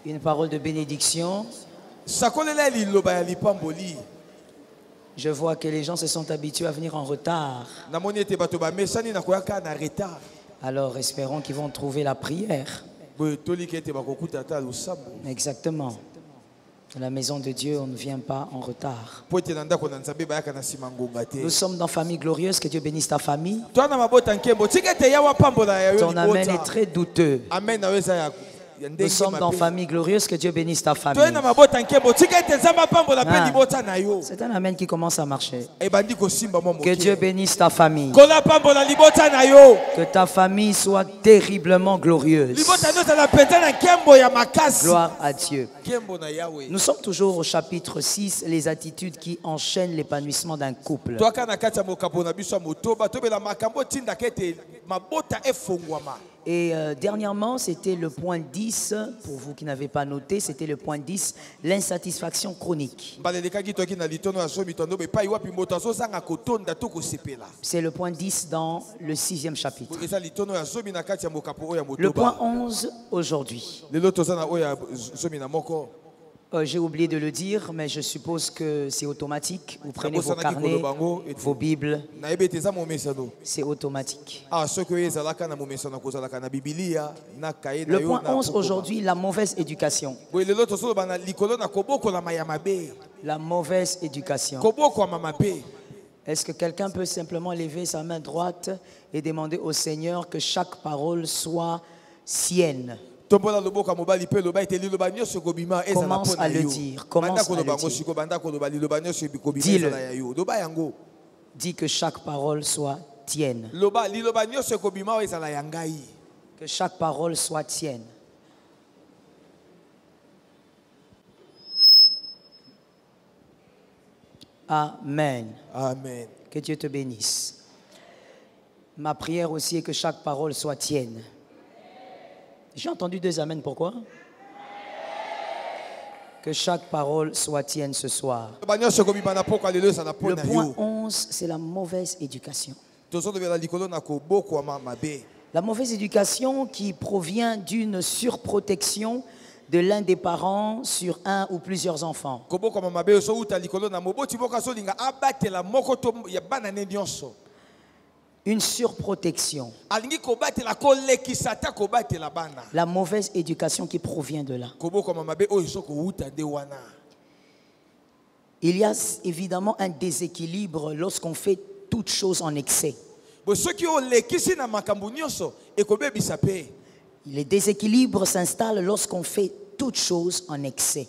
Une parole de bénédiction. Je vois que les gens se sont habitués à venir en retard. Alors espérons qu'ils vont trouver la prière. Exactement. À la maison de Dieu, on ne vient pas en retard. Nous sommes dans famille glorieuse, que Dieu bénisse ta famille. Ton amen est très douteux. Nous sommes dans famille glorieuse, que Dieu bénisse ta famille. C'est un amen qui commence à marcher. Que Dieu bénisse ta famille. Que ta famille soit terriblement glorieuse. Gloire à Dieu. Nous sommes toujours au chapitre 6, les attitudes qui enchaînent l'épanouissement d'un couple. Et dernièrement, c'était le point 10, pour vous qui n'avez pas noté, c'était le point 10, l'insatisfaction chronique. C'est le point 10 dans le 6e chapitre. Le point 11 aujourd'hui. J'ai oublié de le dire, mais je suppose que c'est automatique. Vous prenez vos carnets, vos Bibles. C'est automatique. Le point 11 aujourd'hui, la mauvaise éducation. La mauvaise éducation. Est-ce que quelqu'un peut simplement lever sa main droite et demander au Seigneur que chaque parole soit sienne? Commence à le dire. Commence à le dire. Dis-le. Dis que chaque parole soit tienne. Que chaque parole soit tienne. Amen. Amen. Que Dieu te bénisse. Ma prière aussi est que chaque parole soit tienne. J'ai entendu 2 amens, pourquoi? Que chaque parole soit tienne ce soir. Le point 11, c'est la mauvaise éducation. La mauvaise éducation qui provient d'une surprotection de l'un des parents sur un ou plusieurs enfants. Une surprotection. La mauvaise éducation qui provient de là. Il y a évidemment un déséquilibre lorsqu'on fait toute chose en excès. Les déséquilibres s'installent lorsqu'on fait toute chose en excès.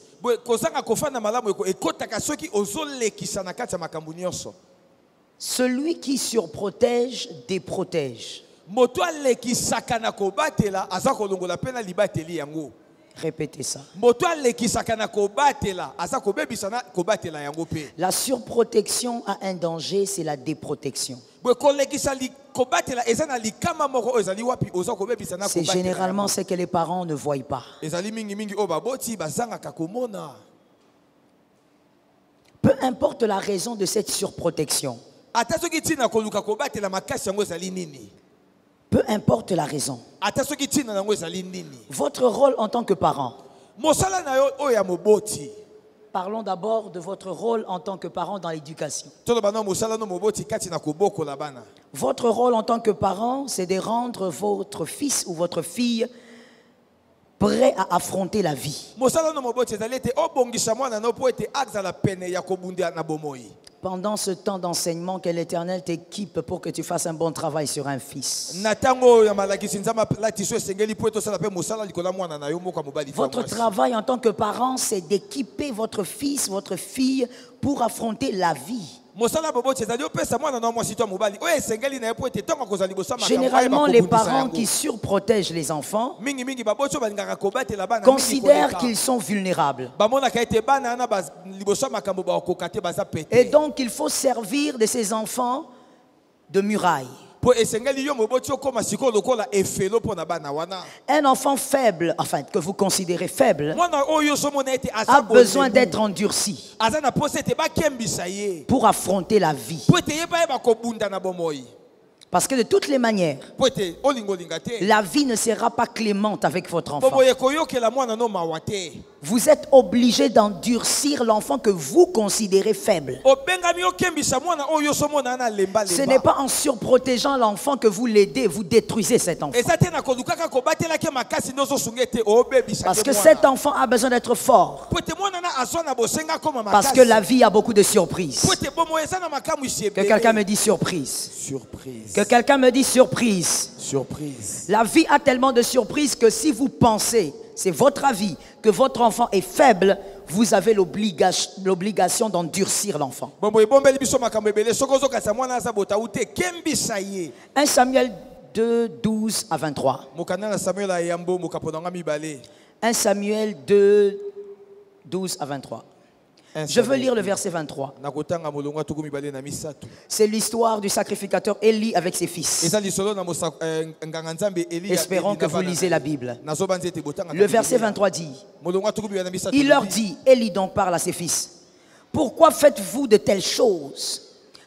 Celui qui surprotège déprotège. Répétez ça. La surprotection a un danger, c'est la déprotection. C'est généralement ce que les parents ne voient pas. Peu importe la raison de cette surprotection. Peu importe la raison. Votre rôle en tant que parent. Parlons d'abord de votre rôle en tant que parent dans l'éducation. Votre rôle en tant que parent, c'est de rendre votre fils ou votre fille prêt à affronter la vie. Pendant ce temps d'enseignement, que l'Éternel t'équipe pour que tu fasses un bon travail sur un fils. Votre travail en tant que parent, c'est d'équiper votre fils, votre fille pour affronter la vie. Généralement, les parents qui surprotègent les enfants considèrent qu'ils sont vulnérables. Et donc, il faut servir de ces enfants de muraille. Un enfant faible, enfin que vous considérez faible, a besoin d'être endurci pour affronter la vie. Parce que de toutes les manières, la vie ne sera pas clémente avec votre enfant. Vous êtes obligé d'endurcir l'enfant que vous considérez faible. Ce n'est pas en surprotégeant l'enfant que vous l'aidez, vous détruisez cet enfant. Parce que cet enfant a besoin d'être fort. Parce que la vie a beaucoup de surprises. Que quelqu'un me dise surprise. Surprise. Que quelqu'un me dise surprise. Surprise. La vie a tellement de surprises que si vous pensez, c'est votre avis, que votre enfant est faible, vous avez l'obligation d'endurcir l'enfant. 1 Samuel 2, 12 à 23. 1 Samuel 2, 12 à 23. Je veux lire le verset 23. C'est l'histoire du sacrificateur Élie avec ses fils. Espérons que vous lisez la Bible. Le verset 23 dit, il leur dit, Élie donc parle à ses fils, pourquoi faites-vous de telles choses?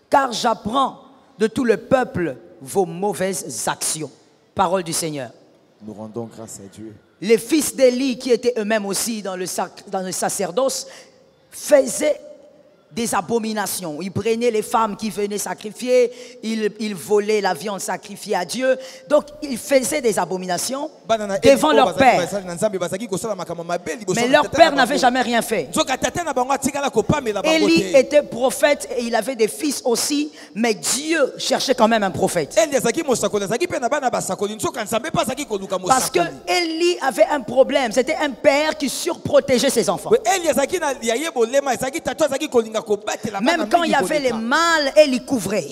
Car j'apprends de tout le peuple vos mauvaises actions. Parole du Seigneur. Nous rendons grâce à Dieu. Les fils d'Élie, qui étaient eux-mêmes aussi dans le sacerdoce, faisaient des abominations. Ils prenaient les femmes qui venaient sacrifier, ils volaient la viande sacrifiée à Dieu. Donc, ils faisaient des abominations devant leur père. Mais leur père n'avait jamais rien fait. Élie était prophète et il avait des fils aussi, mais Dieu cherchait quand même un prophète. Parce que Élie avait un problème. C'était un père qui surprotégeait ses enfants. Même quand il y avait les mâles, Élie couvrait.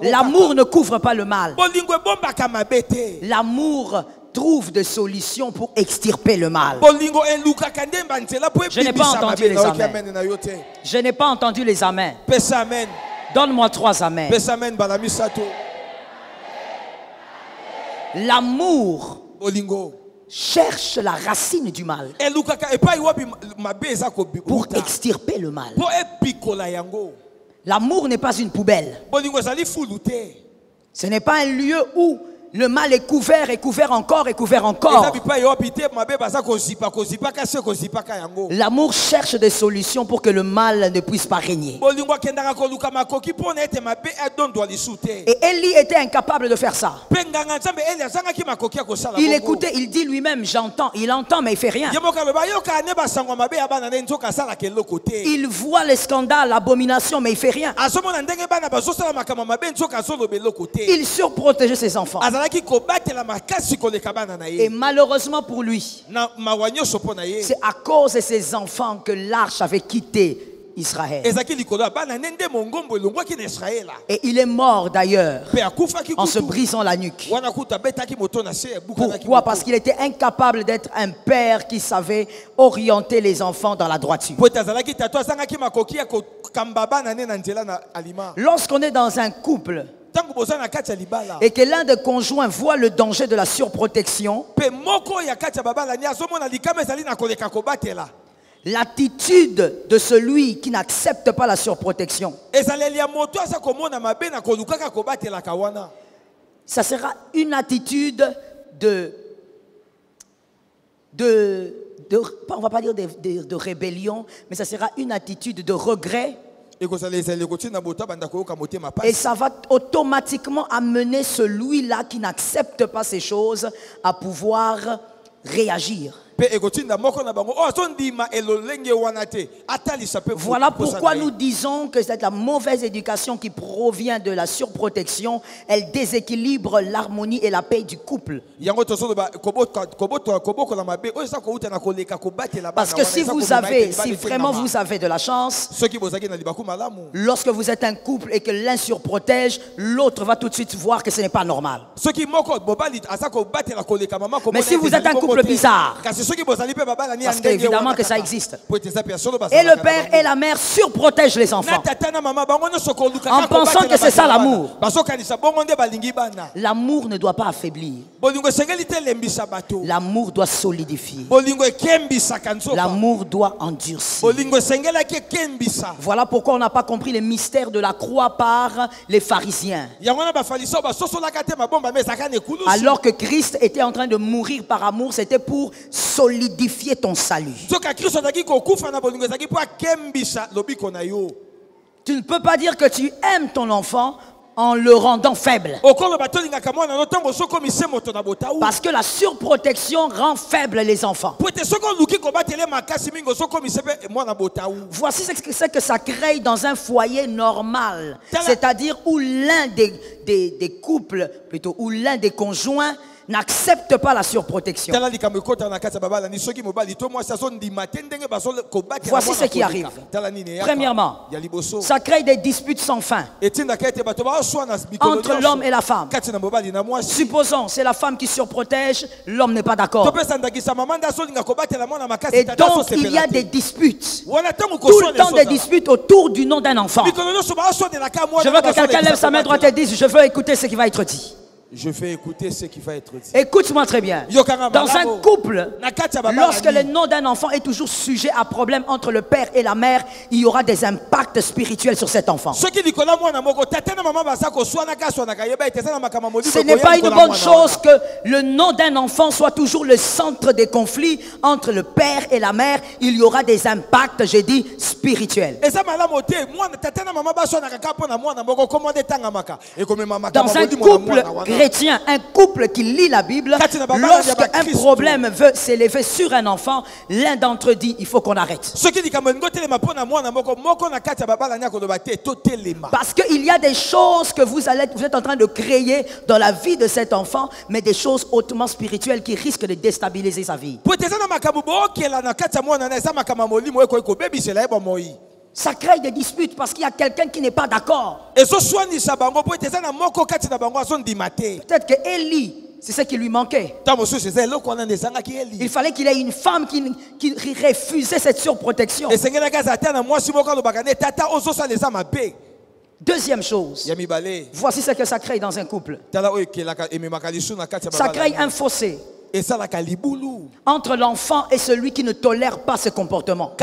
L'amour ne couvre pas le mal. L'amour trouve des solutions pour extirper le mal. Je n'ai pas entendu les amens. Je n'ai pas entendu les amens. Donne-moi 3 amens. L'amour cherche la racine du mal pour extirper le mal. L'amour n'est pas une poubelle. Ce n'est pas un lieu où le mal est couvert et couvert encore et couvert encore. L'amour cherche des solutions pour que le mal ne puisse pas régner. Et Élie était incapable de faire ça. Il écoutait, il dit lui-même, j'entends. Il entend mais il ne fait rien. Il voit les scandales, l'abomination mais il ne fait rien. Il surprotégeait ses enfants. Et malheureusement pour lui, c'est à cause de ses enfants que l'arche avait quitté Israël. Et il est mort d'ailleurs en se brisant la nuque. Pourquoi? Parce qu'il était incapable d'être un père qui savait orienter les enfants dans la droiture. Lorsqu'on est dans un couple et que l'un des conjoints voit le danger de la surprotection, l'attitude de celui qui n'accepte pas la surprotection, ça sera une attitude on va pas dire de rébellion, mais ça sera une attitude de regret. Et ça va automatiquement amener celui-là qui n'accepte pas ces choses à pouvoir réagir. Voilà pourquoi nous disons que c'est la mauvaise éducation qui provient de la surprotection. Elle déséquilibre l'harmonie et la paix du couple. Parce que si vraiment vous avez de la chance, lorsque vous êtes un couple et que l'un surprotège, l'autre va tout de suite voir que ce n'est pas normal. Mais si vous êtes un couple bizarre, Parce qu'évidemment que ça existe. Et le père et la mère surprotègent les enfants en pensant que c'est ça l'amour. L'amour ne doit pas affaiblir. L'amour doit solidifier. L'amour doit endurcir. Voilà pourquoi on n'a pas compris les mystères de la croix par les pharisiens. Alors que Christ était en train de mourir par amour, c'était pour solidifier ton salut. Tu ne peux pas dire que tu aimes ton enfant en le rendant faible. Parce que la surprotection rend faible les enfants. Voici ce que c'est que ça crée dans un foyer normal. C'est-à-dire où l'un des couples, plutôt, où l'un des conjoints n'accepte pas la surprotection. Voici ce qui arrive. Premièrement, ça crée des disputes sans fin entre l'homme et la femme. Supposons c'est la femme qui surprotège, l'homme n'est pas d'accord. Et donc il y a des disputes. Tout le temps des disputes autour du nom d'un enfant. Je veux que quelqu'un lève sa main droite et dise: je veux écouter ce qui va être dit. Je vais écouter ce qui va être dit. Écoute-moi très bien. Dans un couple, lorsque le nom d'un enfant est toujours sujet à problème entre le père et la mère, il y aura des impacts spirituels sur cet enfant. Ce n'est pas une bonne chose que le nom d'un enfant soit toujours le centre des conflits entre le père et la mère. Il y aura des impacts, j'ai dit, spirituels. Dans un couple chrétien, un couple qui lit la Bible, lorsqu'un problème veut s'élever sur un enfant, l'un d'entre eux dit: il faut qu'on arrête. Parce qu'il y a des choses que vous êtes en train de créer dans la vie de cet enfant, mais des choses hautement spirituelles qui risquent de déstabiliser sa vie. Ça crée des disputes parce qu'il y a quelqu'un qui n'est pas d'accord. Peut-être que Élie, c'est ce qui lui manquait. Il fallait qu'il ait une femme qui refusait cette surprotection. Deuxième chose, voici ce que ça crée dans un couple. Ça crée un fossé entre l'enfant et celui qui ne tolère pas ce comportement.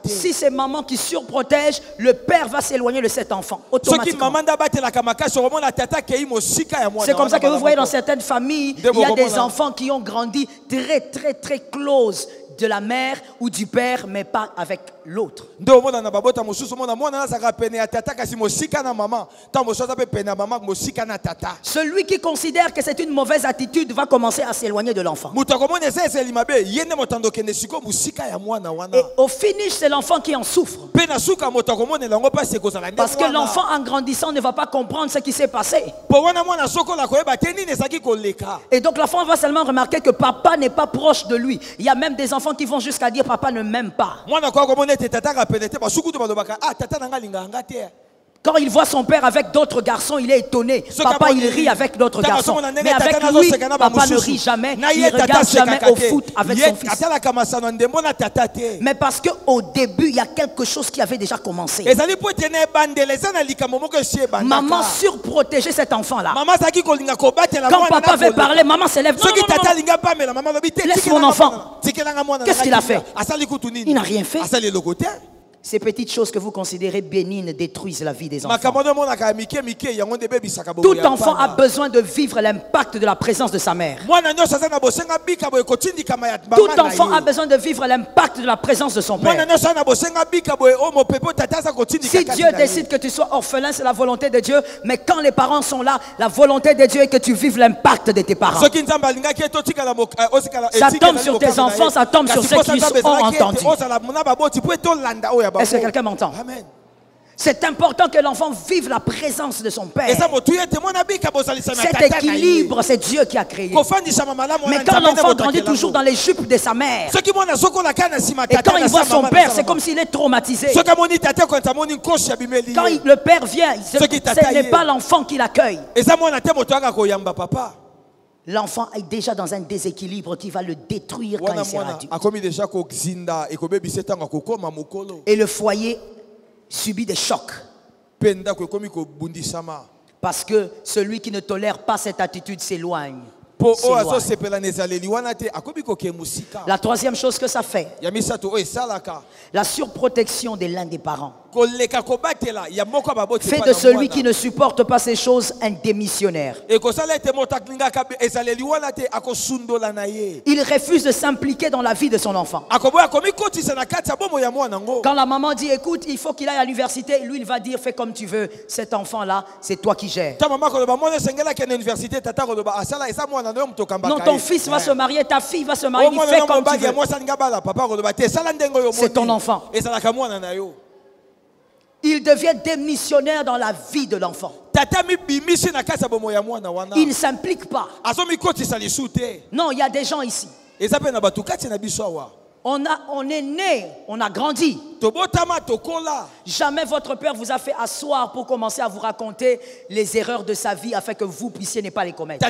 Si c'est maman qui surprotège, le père va s'éloigner de cet enfant automatiquement. C'est comme ça que vous voyez dans certaines familles, il y a des enfants qui ont grandi très très très close de la mère ou du père, mais pas avec l'autre. Celui qui considère que c'est une mauvaise attitude va commencer à s'éloigner de l'enfant. Et au finish, c'est l'enfant qui en souffre. Parce que l'enfant, en grandissant, ne va pas comprendre ce qui s'est passé. Et donc l'enfant va seulement remarquer que papa n'est pas proche de lui. Il y a même des enfants qui vont jusqu'à dire: papa ne m'aime pas. Quand il voit son père avec d'autres garçons, il est étonné. Papa, il rit avec d'autres garçons. Mais avec lui, papa ne rit jamais. Il ne regarde jamais au foot avec son fils. Mais parce qu'au début, il y a quelque chose qui avait déjà commencé. Maman surprotégeait cet enfant-là. Quand papa veut parler, maman se lève. Non. Laisse mon enfant. Qu'est-ce qu'il a fait? Il n'a rien fait. Ces petites choses que vous considérez bénignes détruisent la vie des enfants. Tout enfant a besoin de vivre l'impact de la présence de sa mère. Tout enfant a besoin de vivre l'impact de la présence de son père. Si Dieu décide que tu sois orphelin, c'est la volonté de Dieu. Mais quand les parents sont là, la volonté de Dieu est que tu vives l'impact de tes parents. Ça tombe sur tes enfants, ça tombe sur ceux qui ont entendu. Est-ce que quelqu'un m'entend? C'est important que l'enfant vive la présence de son père. Cet équilibre, c'est Dieu qui a créé. Mais quand l'enfant grandit toujours dans les jupes de sa mère, et quand il voit son père, c'est comme s'il est traumatisé. Quand le père vient, ce n'est pas l'enfant qui l'accueille. l'enfant est déjà dans un déséquilibre qui va le détruire quand il sera adulte. Et le foyer subit des chocs. Parce que celui qui ne tolère pas cette attitude s'éloigne. La troisième chose que ça fait, la surprotection de l'un des parents, fait de celui qui ne supporte pas ces choses un démissionnaire. Il refuse de s'impliquer dans la vie de son enfant. Quand la maman dit écoute, il faut qu'il aille à l'université, lui il va dire fais comme tu veux, cet enfant-là, c'est toi qui gères. Non, ton fils va se marier, ta fille va se marier, il fait comme tu veux. C'est ton enfant. Il devient démissionnaire dans la vie de l'enfant. Il ne s'implique pas. Non, il y a des gens ici. On est né, on a grandi. Jamais votre père vous a fait asseoir pour commencer à vous raconter les erreurs de sa vie afin que vous puissiez ne pas les commettre.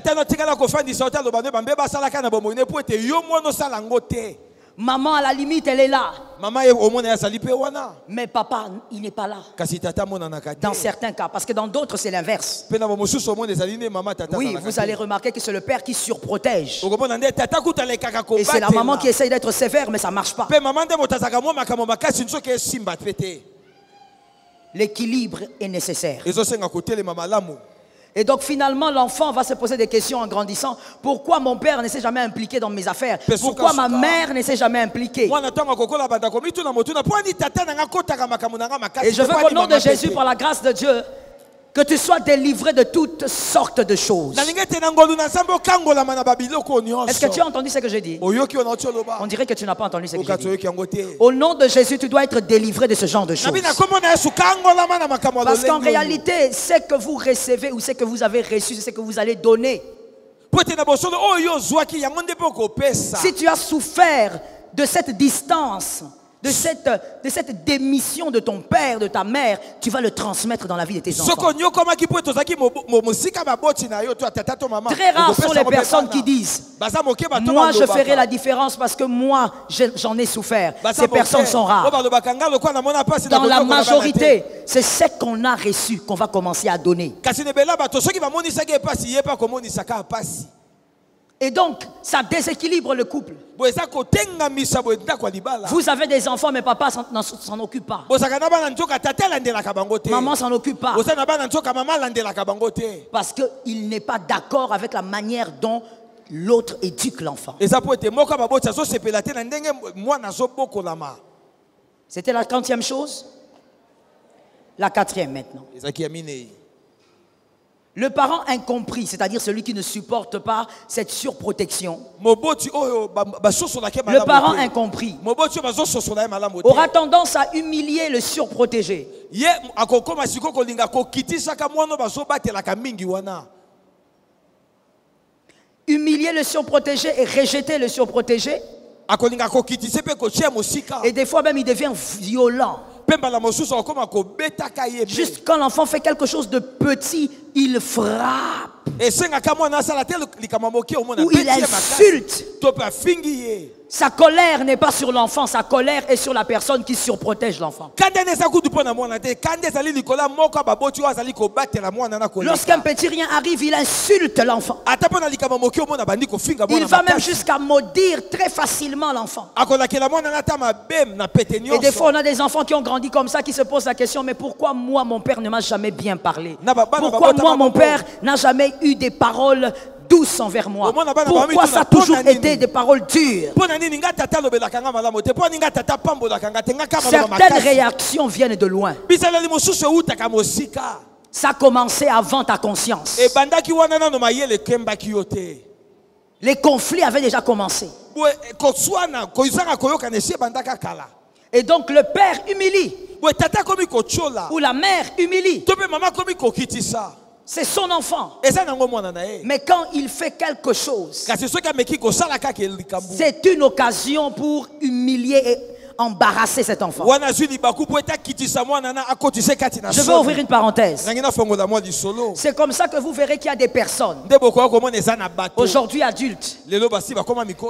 Maman, à la limite, elle est là. Mais papa, il n'est pas là. Dans certains cas, parce que dans d'autres, c'est l'inverse. Oui, vous allez remarquer que c'est le père qui surprotège. Et c'est la maman qui essaye d'être sévère, mais ça ne marche pas. L'équilibre est nécessaire. Et donc finalement, l'enfant va se poser des questions en grandissant. Pourquoi mon père ne s'est jamais impliqué dans mes affaires? Pourquoi ma mère ne s'est jamais impliquée? Et je veux qu'au nom de Jésus, par la grâce de Dieu, que tu sois délivré de toutes sortes de choses. Est-ce que tu as entendu ce que j'ai dit? On dirait que tu n'as pas entendu ce que j'ai dit. Au nom de Jésus, tu dois être délivré de ce genre de choses. Parce qu'en réalité, ce que vous recevez ou ce que vous avez reçu, c'est ce que vous allez donner. Si tu as souffert de cette distance, de cette démission de ton père, de ta mère, tu vas le transmettre dans la vie de tes enfants. Très rares sont les personnes qui disent moi je ferai la différence parce que moi j'en ai souffert. Ces personnes sont rares. Dans la majorité, c'est ce qu'on a reçu qu'on va commencer à donner. Et donc, ça déséquilibre le couple. Vous avez des enfants, mais papa s'en occupe pas. Maman s'en occupe pas. Parce qu'il n'est pas d'accord avec la manière dont l'autre éduque l'enfant. C'était la 30e chose. La 4e maintenant. Le parent incompris, c'est-à-dire celui qui ne supporte pas cette surprotection. Le parent incompris aura tendance à humilier le surprotégé. Humilier le surprotégé et rejeter le surprotégé. Et des fois même il devient violent. Juste quand l'enfant fait quelque chose de petit, il frappe. Ou il insulte. Sa colère n'est pas sur l'enfant, sa colère est sur la personne qui surprotège l'enfant. Lorsqu'un petit rien arrive, il insulte l'enfant. Il va même jusqu'à maudire très facilement l'enfant. Et des fois, on a des enfants qui ont grandi comme ça, qui se posent la question, mais pourquoi moi, mon père ne m'a jamais bien parlé? Pourquoi moi, mon père n'a jamais eu des paroles douces envers moi? Pourquoi ça a toujours été des paroles dures? Certaines réactions viennent de loin. Ça a commencé avant ta conscience. Les conflits avaient déjà commencé. Et donc le père humilie. Ou la mère humilie. C'est son enfant. Mais quand il fait quelque chose, c'est une occasion pour humilier et embarrasser cet enfant. Je veux ouvrir une parenthèse. C'est comme ça que vous verrez qu'il y a des personnes, aujourd'hui adultes,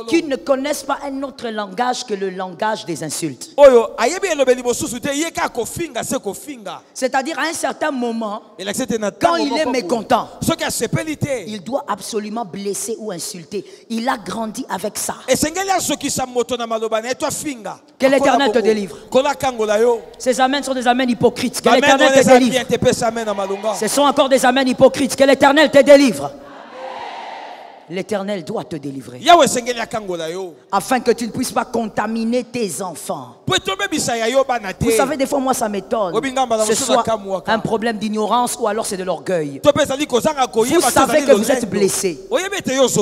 qui ne connaissent pas un autre langage que le langage des insultes. C'est-à-dire à un certain moment, quand il est mécontent, il doit absolument blesser ou insulter. Il a grandi avec ça. Que l'Éternel te délivre. Ces amens sont des amens hypocrites. Que l'Éternel te délivre. Ce sont encore des amens hypocrites. Que l'Éternel te délivre. L'Éternel doit te délivrer. Afin que tu ne puisses pas contaminer tes enfants. Vous savez, des fois, moi, ça m'étonne. Ce soit un problème d'ignorance ou alors c'est de l'orgueil. Vous savez que vous êtes blessé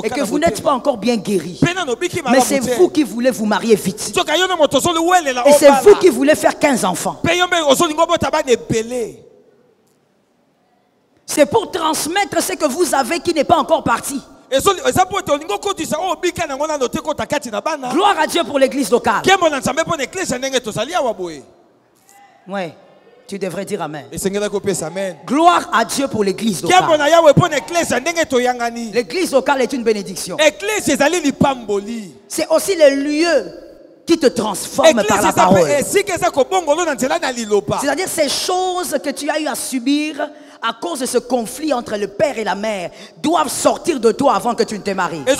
et que vous n'êtes pas encore bien guéri. Mais c'est vous qui voulez vous marier vite. Et c'est vous qui voulez faire 15 enfants. C'est pour transmettre ce que vous avez qui n'est pas encore parti. Gloire à Dieu pour l'église locale. Oui, tu devrais dire amen. Gloire à Dieu pour l'église locale. L'église locale est une bénédiction. C'est aussi le lieu qui te transforme par la parole. C'est-à-dire ces choses que tu as eu à subir à cause de ce conflit entre le père et la mère doivent sortir de toi avant que tu ne te maries. Et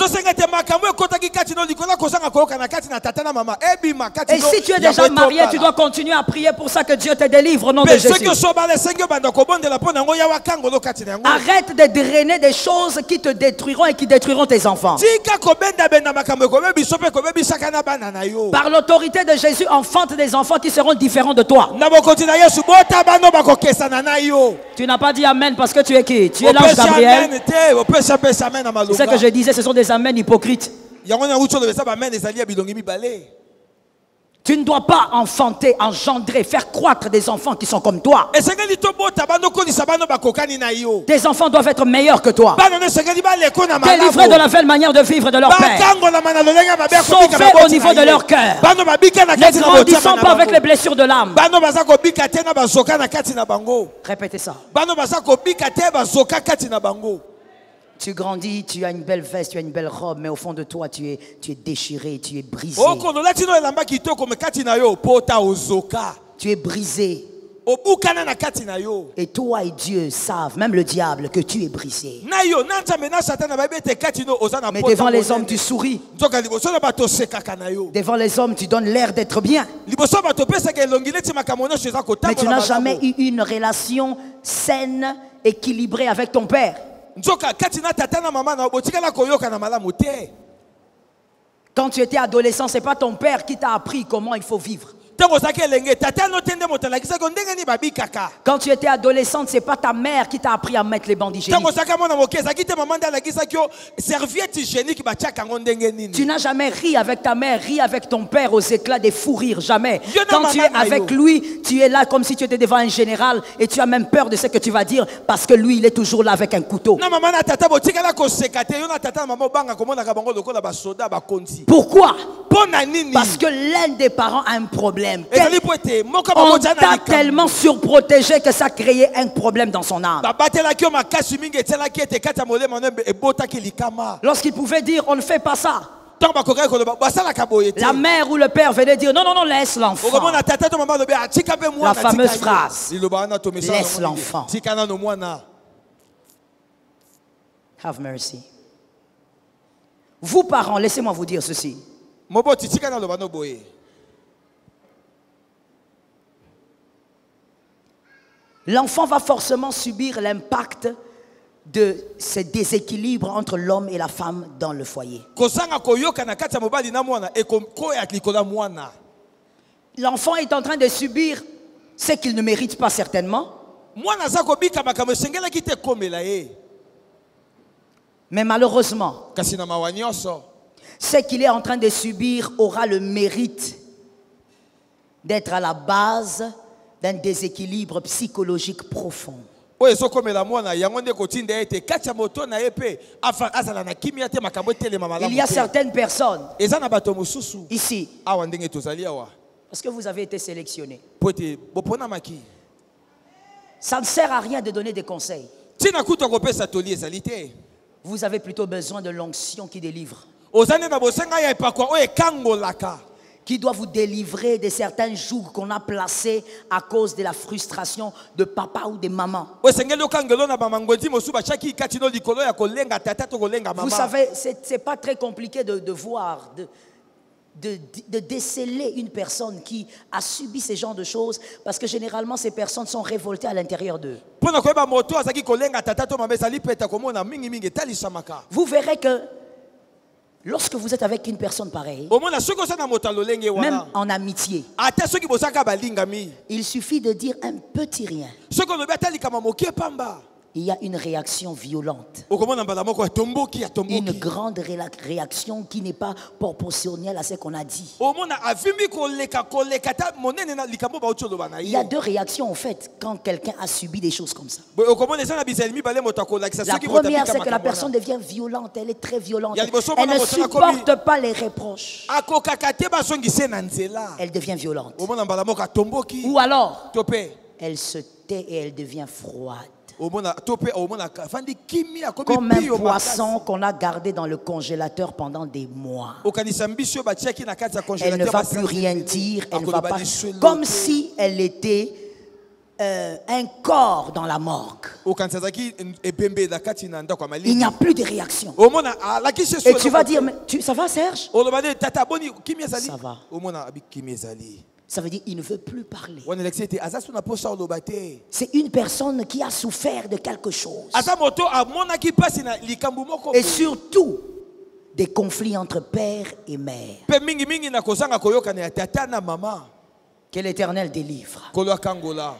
si tu es déjà marié, tu dois continuer à prier pour ça, que Dieu te délivre au nom de Jésus. Arrête de drainer des choses qui te détruiront et qui détruiront tes enfants. Par l'autorité de Jésus, enfante des enfants qui seront différents de toi. Tu n'as pas dit amen parce que tu es qui? Tu es l'ange Gabriel. C'est ce que je disais, ce sont des amens hypocrites. Tu ne dois pas enfanter, engendrer, faire croître des enfants qui sont comme toi. Tes enfants doivent être meilleurs que toi. Délivrés de la belle manière de vivre de leur père. Sauvés au niveau de leur cœur. Ne grandissons pas avec les blessures de l'âme. Répétez ça. Tu grandis, tu as une belle veste, tu as une belle robe, mais au fond de toi, tu es déchiré, tu es brisé. Tu es brisé. Et toi et Dieu savent, même le diable, que tu es brisé. Mais devant les hommes, tu souris. Devant les hommes, tu donnes l'air d'être bien. Mais tu n'as jamais eu une relation saine, équilibrée avec ton père. Quand tu étais adolescent, ce n'est pas ton père qui t'a appris comment il faut vivre. Quand tu étais adolescente, ce n'est pas ta mère qui t'a appris à mettre les bandes hygiéniques. Tu n'as jamais ri avec ta mère, ri avec ton père aux éclats des fous rires, jamais. Quand tu es avec lui, tu es là comme si tu étais devant un général et tu as même peur de ce que tu vas dire parce que lui, il est toujours là avec un couteau. Pourquoi? Parce que l'un des parents a un problème. On t'a tellement surprotégé que ça a créé un problème dans son âme. Lorsqu'il pouvait dire on ne fait pas ça, la mère ou le père venait dire non, non, non, laisse l'enfant. La fameuse phrase, laisse l'enfant. Have mercy. Vous parents, laissez-moi vous dire ceci. L'enfant va forcément subir l'impact de ce déséquilibre entre l'homme et la femme dans le foyer. L'enfant est en train de subir ce qu'il ne mérite pas certainement. Mais malheureusement, ce qu'il est en train de subir aura le mérite d'être à la base d'un déséquilibre psychologique profond. Il y a certaines personnes ici, Parce que vous avez été sélectionné. Po ete bopona maki. Ça ne sert à rien de donner des conseils. Tina kuta kopesa toli ezali te. Vous avez plutôt besoin de l'onction qui délivre, Ozane na bosenga ya epakwa o ekangolaka. qui doit vous délivrer de certains jougs qu'on a placés à cause de la frustration de papa ou de maman. Osengeli okangelo na bamangoti mosuba chaki katino likolo ya kolenga tata to kolenga mama. Vous savez, c'est pas très compliqué de voir, de déceler une personne qui a subi ce genre de choses, parce que généralement ces personnes sont révoltées à l'intérieur d'eux. Pona koyeba moto azaki kolenga tata to mama ezali peta komona mingi mingi talisamaka. Vous verrez que lorsque vous êtes avec une personne pareille, Omona soko sana moto alolenge même wana. en amitié, Ata soki bosaka balingami. il suffit de dire un petit rien. Soko lobi atalikama mokie pamba. Il y a une réaction violente. Okomona mbala moko atomboki atomboki. Une grande réaction qui n'est pas proportionnelle à ce qu'on a dit. Omona avimi koleka ta monene na likambo ba otolo bana Il y a ye. deux réactions en fait quand quelqu'un a subi des choses comme ça. Okomona sana biselmi bale moto akolakisa La soki première, c'est que la personne devient violente, elle est très violente. Il y a des personnes Elle ne qui ont supporte pas les reproches. akokakate basongise na nzela. Elle devient violente. Omona mbala moko atomboki. Ou alors, Topé. elle se tait et elle devient froide. Omona topé omona fandi kimi akomi Comme un pio poisson qu'on a gardé dans le congélateur pendant des mois. okanisa mbisio ba tiaki na kati ya Elle ne congélateur. va plus rien dire, elle ne va pas. Comme si elle était un corps dans la morgue. Okanisa zaki ebembe la kati na ndako mali. Il n'y a plus de réaction. Omona alakise so. Et tu vas dire, mais ça va Serge? Olobade tata boni kimi ezali. Ça va. Omona abi kimi ezali. Ça veut dire qu'il ne veut plus parler. Wana lexete azasu na posa olobate. C'est une personne qui a souffert de quelque chose. Ata moto amona ki pasi na likambu moko. Et surtout, des conflits entre père et mère. Pe mingi mingi na kozanga koyoka na tata na mama. Que l'Éternel délivre. Kolo kangola.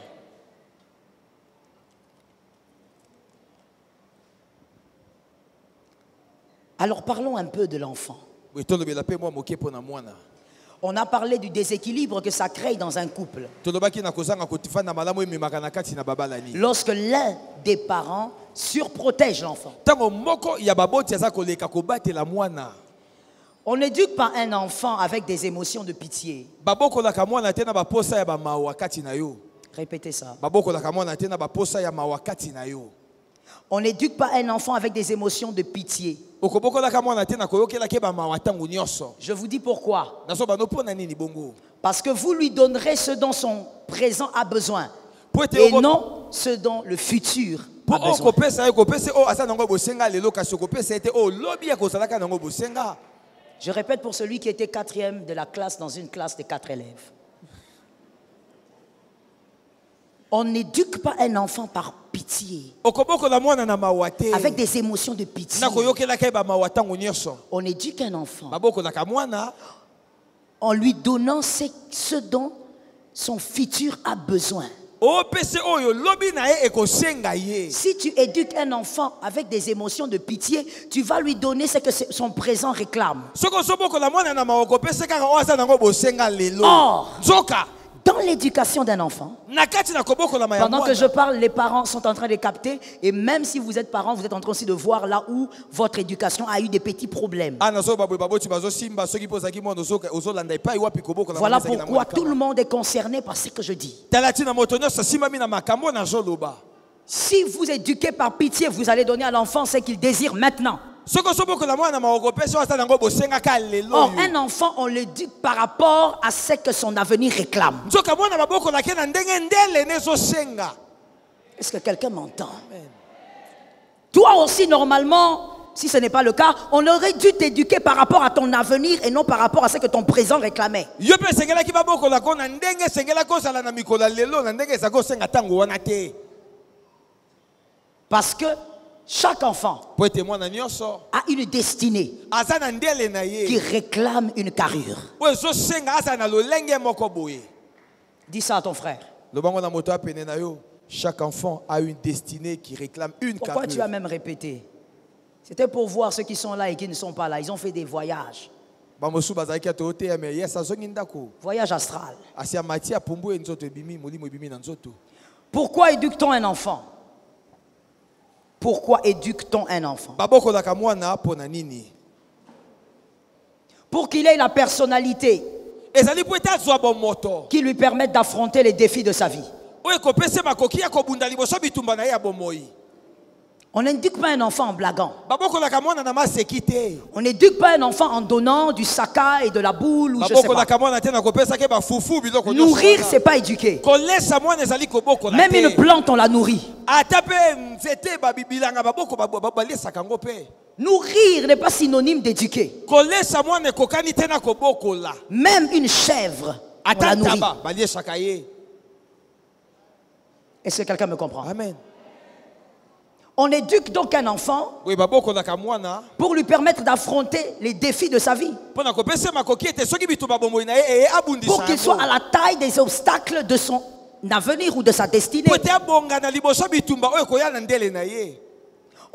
Alors parlons un peu de l'enfant. Tolobela pe moi moke pona mwana. On a parlé du déséquilibre que ça crée dans un couple. Tolobaki na kozanga kotifa na malamu ememaka na kati na babalani. Lorsque l'un des parents surprotège l'enfant. Tango moko ya baboti aza koleka kobatela mwana. On n'éduque pas un enfant avec des émotions de pitié. Baboko la kamwana te na baposa ya bamawa kati na yo. Répétez ça. Baboko la kamwana te na baposa ya mawa kati na yo. On n'éduque pas un enfant avec des émotions de pitié. Okoboko la kamwana te na koyokela ke bamawa tangu nyonso. Je vous dis pourquoi. Naso bano pona nini bongo. Parce que vous lui donnerez ce dont son présent a besoin. Po ete Et non ce dont le futur po a besoin. okopesa yo kopesa o asa nango bosenga lelo kasi okopesa ete o lobi ya kosalaka nango bosenga. Je répète pour celui qui était quatrième de la classe dans une classe de 4 élèves. On n'éduque pas un enfant par pitié, Okoboko la mwana na mawa te. avec des émotions de pitié. Na koyokela ke bamawa tangu nyonso. On éduque un enfant Baboko la kamwana en lui donnant ce dont son futur a besoin. opese oyo lobi na ye ekosenga ye. Si tu éduques un enfant avec des émotions de pitié, tu vas lui donner ce que son présent réclame. Soko soboko la mwana na mawa kopesa kaka o asa nango bosenga lelo. Or, Zoka dans l'éducation d'un enfant, na kati na koboko la maya pendant mwana. que je parle, les parents sont en train de capter. Et même si vous êtes parents, vous êtes en train aussi de voir là où votre éducation a eu des petits problèmes. Ana so babwe baboti bazo simba soki pozaki mwana ozolanda epai wapi koboko la Voilà mwana ezalaki na pourquoi mwana tout le monde est concerné par ce que je dis. talati na moto nyonso simami na makambo na zoloba. Si vous éduquez par pitié, vous allez donner à l'enfant ce qu'il désire maintenant. Soko soboko la mwana mawa kopesa asa nango bosenga ka lelo. Or, un enfant, on l'éduque par rapport à ce que son avenir réclame. Nzoka mwana baboko la ke na ndenge ndele nezo senga. Est-ce que quelqu'un m'entend? Toi aussi, normalement, si ce n'est pas le cas, on aurait dû t'éduquer par rapport à ton avenir et non par rapport à ce que ton présent réclamait. Yo pe sengela ki baboko la ko na ndenge sengela ko sala na mikola lelo na ndenge za ko senga tango wana te. Parce que chaque enfant Po ete mwana nyonso a une destinée asa na ndele na ye. qui réclame une carrure. Oyo zo senga asa na lolenge moko boye. Dis ça à ton frère. Lobango na moto apene na yo. Chaque enfant a une destinée qui réclame une Pourquoi tu as carrure. même répété? C'était pour voir ceux qui sont là et qui ne sont pas là. Ils ont fait des voyages. Bamosu bazaki atote ya me yesa zongi ndako. Voyage astral. Asia matia pumbu nzoto ebimi molimo ebimi na nzoto. Pourquoi éduque-t-on un enfant? Pourquoi éduque-t-on un enfant? Baboko la kamwana pona nini. Pour qu'il ait la personnalité ezali po ete azwa bomoto qui lui permettent d'affronter les défis de sa vie. oyo ekopesa makoki ya kobunda liboso bitumba na ye ya bomoi. On n'éduque pas un enfant en blaguant. babokolaka mwana na maseki te. On n'éduque pas un enfant en donnant du saka et de la boule ou je sais pas. babokolaka mwana te na kopesaki bafufu biloko nyonso. Nourrir, c'est pas éduquer. kolesa mwana ezali kobokola Même te. une plante, on la nourrit. ata mpe nzete babilanga baboko balesaka yango mpe. Nourrir n'est pas synonyme d'éduquer. kolesa mwana ekokani te na kobokola. Même une chèvre, on la ata nourrit. ntaba baliesaka ye. Est-ce que quelqu'un me comprend? Amen. On éduque donc un enfant Oui, babokolaka mwana pour lui permettre d'affronter les défis de sa vie. mpona kopesa makoki ete soki bitumba bomoi na ye abundisa Pour qu'il soit à la taille des obstacles de son avenir ou de sa destinée. po ete abongana liboso bitumba oyo koya na ndele na ye.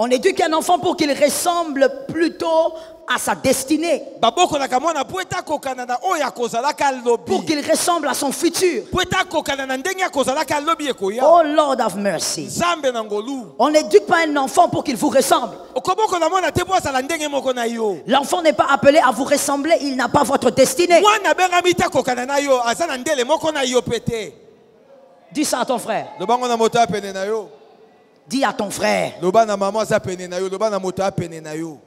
On éduque un enfant pour qu'il ressemble plutôt à sa destinée. babokolaka mwana po ete akokana na oyo akozalaka lobi. Pour qu'il ressemble à son futur. po ete akokana na ndenge akozalaka lobi ekoya. Oh Lord have mercy. nzambe na ngolu. On n'éduque pas un enfant pour qu'il vous ressemble. okobokola mwana te po azala ndenge moko na yo. L'enfant n'est pas appelé à vous ressembler, il n'a pas votre destinée. mwana abengami te akokana na yo aza na ndele moko na yo pe te. Dis ça à ton frère. lobango na moto apene na yo. Dis à ton frère. loba na mama aza pene na yo. loba na moto apene na yo.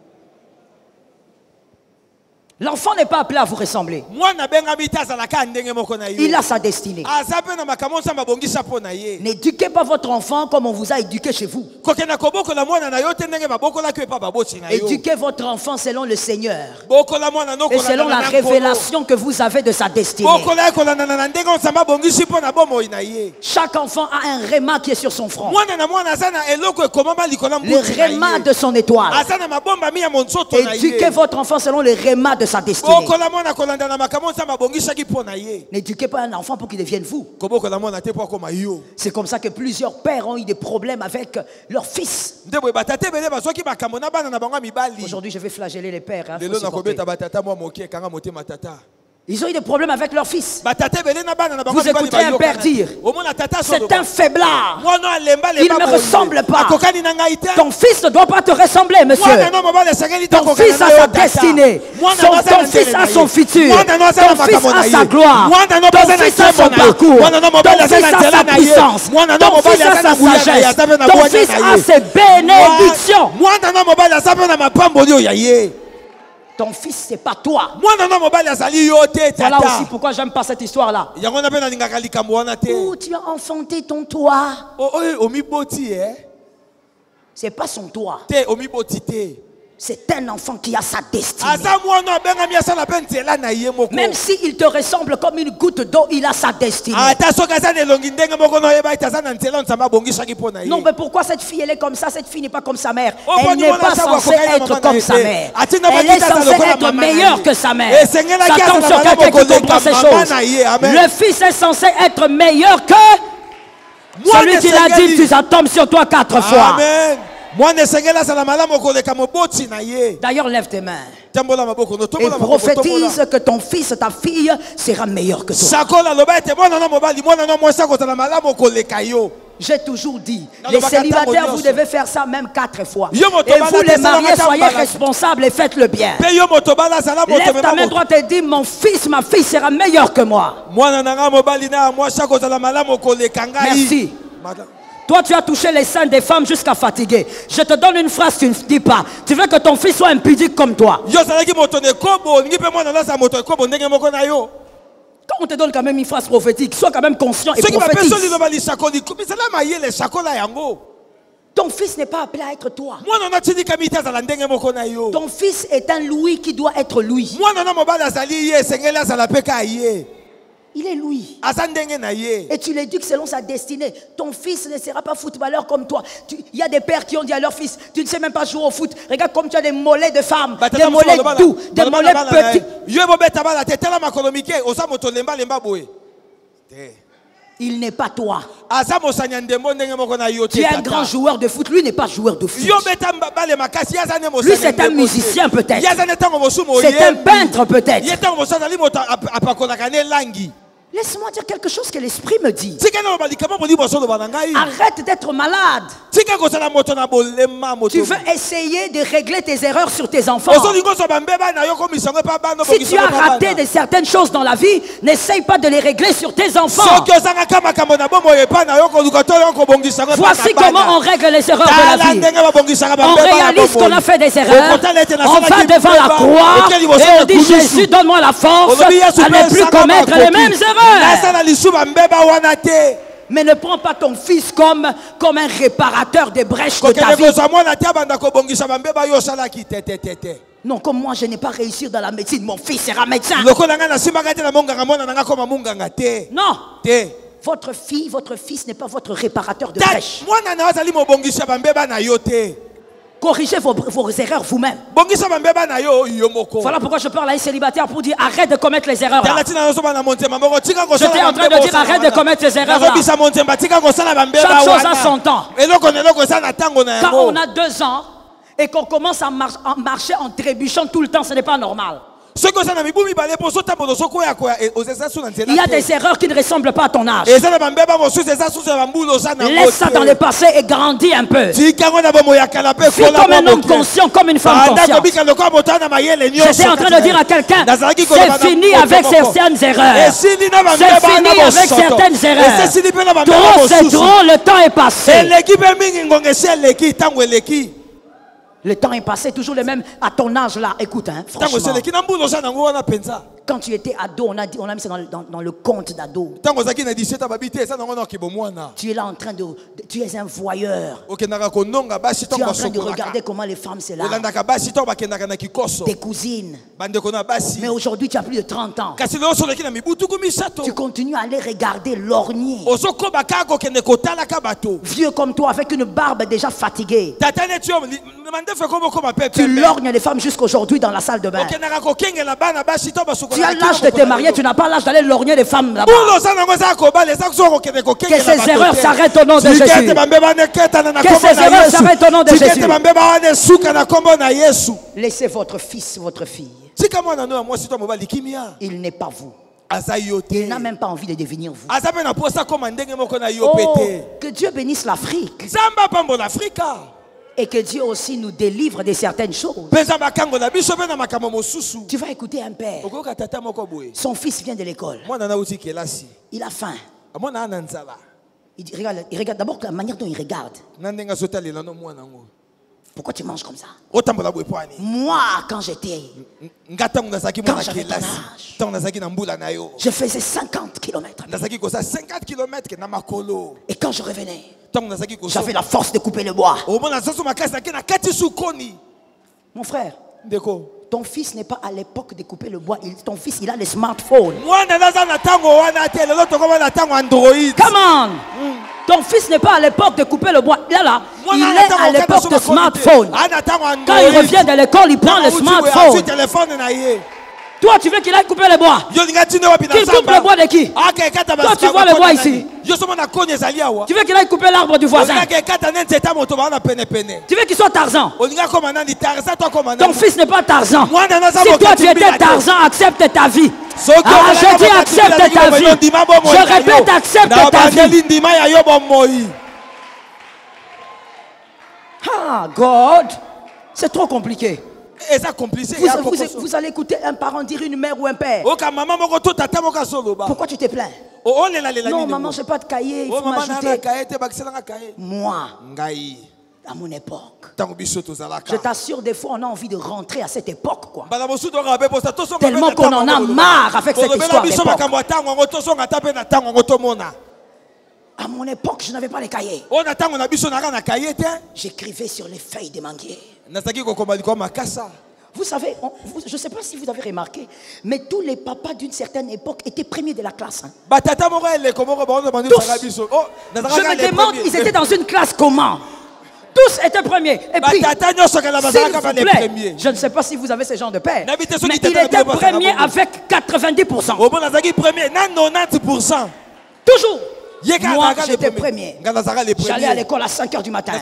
L'enfant n'est pas appelé à vous ressembler. mwana abengami te azalaka ndenge moko na yo. Il a sa destinée. aza pe na makambo nzambe abongisa mpo na ye. N'éduquez pas votre enfant comme on vous a éduqué chez vous. kokenda kobokola mwana na yo te ndenge babokolaki epa baboti na yo. Éduquez votre enfant selon le Seigneur. bokola mwana no Et selon la révélation que vous avez de sa destinée. bokola ekolandana na ndenge nzambe abongisi mpo na bomoi na ye. Chaque enfant a un réma qui est sur son front. mwana na mwana aza na eloko ekomama likolo Le réma de son étoile. aza na mabomba mi ya monzoto na ye. Éduquez votre enfant selon le réma de sa destinée. bokola mwana kolanda na makambo nzambe abongisaki mpo na ye. N'éduquez pas un enfant pour qu'il devienne vous. kobokola mwana te mpo akoma yo. C'est comme ça que plusieurs pères ont eu des problèmes avec leur fils. nde boye batate ebele bazwaki makambo na bana na bango ya mibali. Aujourd'hui, je vais flageller les pères. Hein, faut lelo na supporter. kobeta batata mwa moke ekanga motema tata. Ils ont eu des problèmes avec leur fils. batate ebele na bana na bango Vous écouterez un père dire, omona tata c'est un faiblard. mwana alemba Il ne me ressemble pas. akokani na ngai te. Ton fils ne doit pas te ressembler, monsieur. mwana no mobali esengeli te Ton akokana fils na a yo sa tata. destinée. Mwana Ton no aza na fils ndele a na son ye. futur. Mwana no aza na Ton fils makambo na a ye. sa gloire. Mwana no Ton aza na fils a son nzembo na ye. parcours. Mwana no Ton mobali aza fils na a nzela sa na ye. puissance. Mwana no Ton mobali fils a aza na sa buyana ya sagesse. tabe na Ton bwanya fils na a ye. ses bénédictions. mwana no mobali aza mpe na mapamboli oyo ya ye. Ton fils, c'est pas toi. mwana no mobali azali yo te Voilà tata. aussi pourquoi j'aime pas cette histoire-là. yango na mpe nalingaka likambo wana te. Où tu as enfanté ton toit. oyo omiboti C'est pas son toit. te omiboti te. C'est un enfant qui a sa destinée. aza mwana abengami asala mpe nzela na ye moko. Même s'il te ressemble comme une goutte d'eau, il a sa destinée. ata soki aza na elongi ndenge moko na oyeba ete aza na nzela nzambe abongisaki mpo na ye. Non, mais pourquoi cette fille, elle est comme ça? Cette fille n'est pas comme sa mère. Oh, Elle bon, n'est nous, pas on a savoir censée pourquoi il y a être maman comme n'a sa été. mère. Ah, tu n'as pas Elle dit est ça, ça, censée le quoi, la être maman meilleure n'a dit. que sa Et mère. c'est qu'elle a Ça dit à tombe sa sur maman, quelqu'un beaucoup qui de comprend ces maman choses. n'a dit, amen. Le fils est censé être meilleur que Moi, celui qui l'a dit. Tu ça tombe sur toi 4 fois. Amen. mwana esengeli azala malamu koleka moboti na ye. D'ailleurs, lève tes mains tambola maboko no et tombola maboko prophétise que ton fils, ta fille sera meilleur que toi. sakola loba ete mwana no mobali mwana no mwasi akozala malamu koleka yo. J'ai toujours dit, Non, les non, célibataires, non, vous devez faire ça même 4 fois. Yo, mon Et toba, vous, la les mariés, tête, soyez la- responsables et faites-le bien. Pe yo moto bala azala moto Lève ta main mema droite et dis, mon fils, ma fille sera meilleur que moi. mwana na nga mobali na mwasi akozala malamu koleka ngai. Merci. Madame. Toi, tu as touché les seins des femmes jusqu'à fatiguer. Je te donne une phrase, tu ne dis pas. Tu veux que ton fils soit impudique comme toi. Yo salaki moto ne kobo ngi pe mwana na sa moto kobo ndenge moko na yo. Quand on te donne quand même une phrase prophétique, sois quand même conscient et Soki ba prophétise. peso liloba lisakoli kubisala mayele sakola yango. Ton fils n'est pas appelé à être toi. Mwana na tindika mita azala ndenge moko na yo. Ton fils est un Louis qui doit être lui. Mwana na mobali azali ye esengeli azala pe ka ye. Il est lui. Aza ndenge na ye. Et tu l'éduques selon sa destinée. Ton fils ne sera pas footballeur comme toi. Il y a des pères qui ont dit à leur fils, tu ne sais même pas jouer au foot. Regarde comme tu as des mollets de femmes, des mollets doux, des mollets petits. Yo bobeta bala te tala makolo mike osa moto lemba lemba boye. Il n'est pas toi. Aza mosanya ndembo ndenge moko na yo te. Tu es un grand joueur de foot. Lui n'est pas joueur de foot. Yo beta bale makasi yaza ne mosanya. Lui c'est un musicien peut-être. Yaza ne tango mosumo ye. C'est un peintre peut-être. Ye tango mosana li moto apakolaka ne langi. Laisse-moi dire quelque chose que l'esprit me dit. tika na ba likambo mo liboso lo bana ngai Arrête d'être malade. tika kosala moto na bolema moto Tu veux essayer de régler tes erreurs sur tes enfants. ozo lingo so ba mbeba na yo ko misango pa bano Si tu as raté de certaines choses dans la vie, n'essaye pas de les régler sur tes enfants. soki ozanga kama kambo na bomo epa na yo ko lukato yo ko bongisango pa Voici comment on règle les erreurs de la vie. ndenge ba bongisanga ba On mbeba réalise qu'on a fait des erreurs. On va devant la croix et on dit Jésus, donne-moi la force à ne plus commettre les mêmes erreurs. Mais ne prends pas ton fils comme un réparateur des brèches de ta vie. Non, comme moi je n'ai pas réussi dans la médecine, mon fils sera médecin. Non. Votre fille, votre fils n'est pas votre réparateur de brèches. Corrigez vos erreurs vous-même. Voilà pourquoi je parle à un célibataire pour dire arrête de commettre les erreurs là. J'étais en train de dire arrête de commettre les erreurs là. Chaque chose a son temps. Quand on a 2 ans et qu'on commence à marcher en trébuchant tout le temps, ce n'est pas normal. Il y a des erreurs qui ne ressemblent pas à ton âge. Laisse ça dans le passé et grandis un peu. Vis comme un homme conscient, comme une femme consciente. J'étais en train de dire à quelqu'un, c'est fini avec certaines erreurs. C'est fini avec certaines erreurs. Trop c'est trop, le temps est passé. Le temps est passé, toujours le même à ton âge là. Écoute, hein, franchement. Quand tu étais ado, on a mis ça dans le compte d'ado. Tu es là en train de... Tu es un voyeur. Tu es en train de regarder comment les femmes se lavent. Tes cousines. Mais aujourd'hui, tu as plus de 30 ans. Tu continues à aller regarder lorgner. Vieux comme toi, avec une barbe déjà fatiguée. Tu lorgnes les femmes jusqu'aujourd'hui dans la salle de bain. Tu as l'âge de te marier, tu n'as pas l'âge d'aller lorgner les femmes là-bas. Que ces erreurs s'arrêtent au nom de Jésus. Que ces erreurs s'arrêtent au nom de Jésus. Laissez votre fils, votre fille. Il n'est pas vous. Il n'a même pas envie de devenir vous. Oh, que Dieu bénisse l'Afrique. Et que Dieu aussi nous délivre de certaines choses. Tu vas écouter un père. Son fils vient de l'école. Il a faim. Il regarde d'abord la manière dont il regarde. Pourquoi tu manges comme ça? Moi, quand j'avais ton âge, je faisais 50 km. Et quand je revenais, j'avais la force de couper le bois. Mon frère, ton fils n'est pas à l'époque de couper le bois. Ton fils, il a le smartphone. Come on! Ton fils n'est pas à l'époque de couper le bois. Là, il est à l'époque de smartphone. Quand il revient de l'école, il prend le smartphone. Toi, tu veux qu'il aille couper le bois? Qu'il coupe le bois de qui? Toi, tu vois le bois ici. Tu veux qu'il aille couper l'arbre du voisin? Tu veux qu'il soit Tarzan? Ton fils n'est pas Tarzan. Si toi tu étais Tarzan, accepte ta vie. Ah, je dis accepte ta vie. Je répète, accepte ta vie. Ah, God, c'est trop compliqué. Vous allez écouter un parent dire une mère ou un père. Pourquoi tu te plains? Non, maman, je n'ai pas de cahier, il faut m'ajouter. Moi, à mon époque, je t'assure, des fois on a envie de rentrer à cette époque, quoi. Tellement qu'on en a marre avec cette histoire d'époque. À mon époque, je n'avais pas les cahiers. J'écrivais sur les feuilles de manguier. Vous savez, je ne sais pas si vous avez remarqué, mais tous les papas d'une certaine époque étaient premiers de la classe. Hein. Tous. Je me demande, ils étaient dans une classe comment? Tous étaient premiers. Et puis, s'il vous plaît, je ne sais pas si vous avez ce genre de père, mais il était premier avec 90%. Toujours. Moi, j'étais premier. J'allais à l'école à 5 h du matin.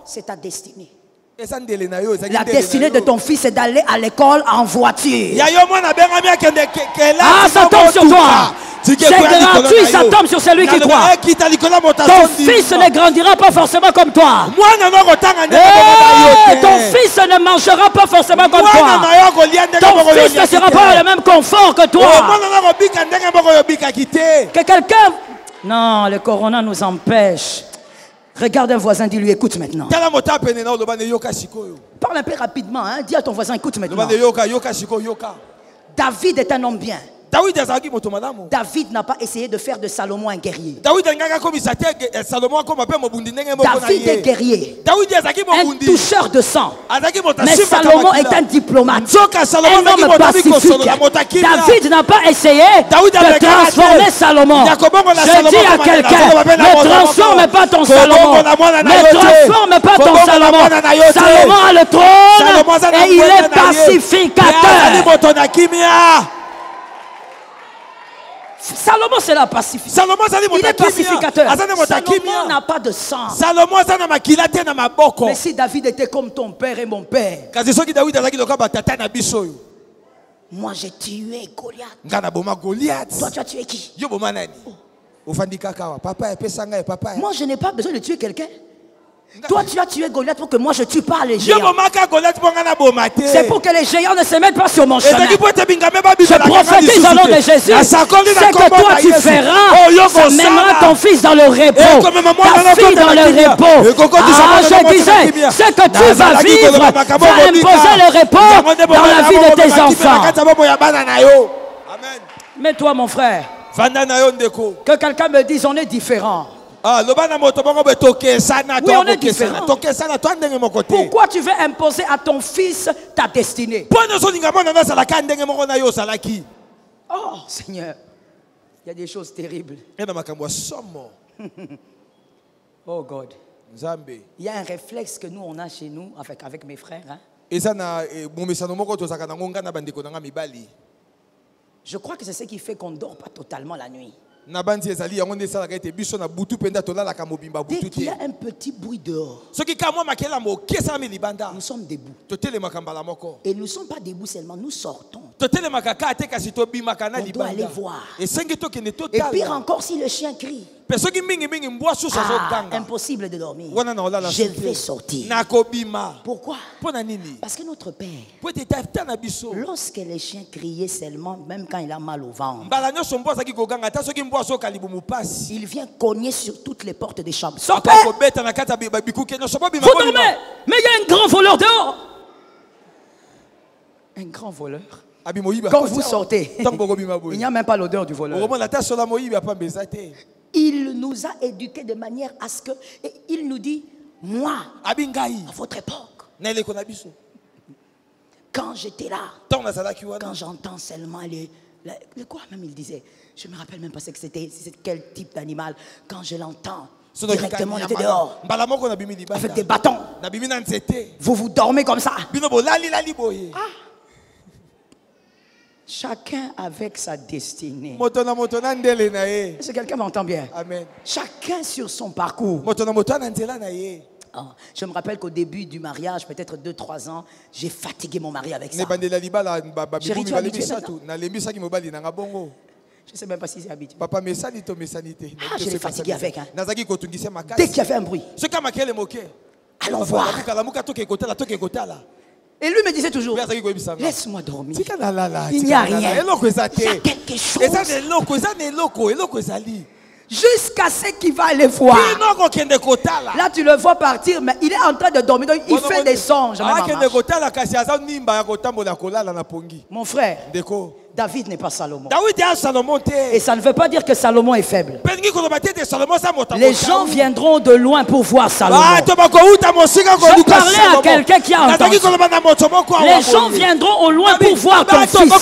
C'est ta destinée. La destinée de ton fils est d'aller à l'école en voiture. Ah, ça tombe sur toi. C'est gratuit, ça tombe sur celui qui croit. Ton fils ne grandira pas forcément comme toi. Ton fils ne mangera pas forcément comme toi. Ton fils ne sera pas le même confort que toi. Que quelqu'un... Non, le corona nous empêche. Regarde un voisin, dis-lui, écoute maintenant. Parle un peu rapidement, hein? Dis à ton voisin, écoute maintenant. David est un homme bien. David n'a pas essayé de faire de Salomon un guerrier. David est guerrier, un toucheur de sang. Mais Salomon est un diplomate, un homme pacifique. David n'a pas essayé de transformer Salomon. Je dis à quelqu'un, ne transforme pas ton Salomon. Ne transforme pas ton Salomon. Salomon a le trône et il est pacificateur. Salomon c'est la pacification. Il est pacificateur. Salomon n'a pas de sang. Mais si David était comme ton père et mon père, moi j'ai tué Goliath. Toi tu as tué qui? Moi je n'ai pas besoin de tuer quelqu'un. Toi tu as tué Goliath pour que moi je tue pas les géants. C'est pour que les géants ne se mettent pas sur mon chemin. Je prophétise au nom de Jésus. C'est que toi tu feras, ça mènera ton fils dans le repos, ta fille dans le repos. Ah, je disais, ce que tu vas vivre va imposer le repos dans la vie de tes enfants. Mais toi mon frère, que quelqu'un me dise on est différent. Oui, on est différent. Pourquoi tu veux imposer à ton fils ta destinée? Oh Seigneur, il y a des choses terribles. Oh God. Il y a un réflexe que nous on a chez nous avec mes frères. Hein? Je crois que c'est ce qui fait qu'on ne dort pas totalement la nuit. Dès qu'il y a un petit bruit dehors, nous sommes debout. Et nous ne sommes pas debout seulement, nous sortons. On doit aller voir. Et pire encore si le chien crie. Impossible de dormir. Je vais sortir. Pourquoi? Parce que notre Père, lorsque les chiens criaient seulement, même quand il a mal au ventre, il vient cogner sur toutes les portes des chambres. Sortez! Vous dormez, mais il y a un grand voleur dehors. Un grand voleur. Quand vous sortez, il n'y a même pas l'odeur du voleur. Il nous a éduqués de manière à ce que... Et il nous dit, moi, à votre époque, quand j'étais là, quand j'entends seulement quoi même il disait, je ne me rappelle même pas c'était quel type d'animal, quand je l'entends, directement on était dehors, avec des bâtons. Vous vous dormez comme ça. Chacun avec sa destinée. Est-ce que quelqu'un m'entend bien? Amen. Chacun sur son parcours. Oh, je me rappelle qu'au début du mariage, peut-être 2-3 ans, j'ai fatigué mon mari avec ça. Chérie, tu es habitué maintenant? Je ne sais même pas si c'est habitué. Ah, je l'ai fatigué avec. Hein. Dès qu'il y avait un bruit, allons voir. Et lui me disait toujours, laisse-moi dormir. Il n'y a rien. Il y a quelque chose. Jusqu'à ce qu'il va aller voir. Là, tu le vois partir, mais il est en train de dormir. Donc, il fait des songes. Mon frère, David n'est pas Salomon. Et ça ne veut pas dire que Salomon est faible. Les gens viendront de loin pour voir Salomon. Je parlais à quelqu'un qui a entendu. Les gens viendront au loin pour voir ton fils, pour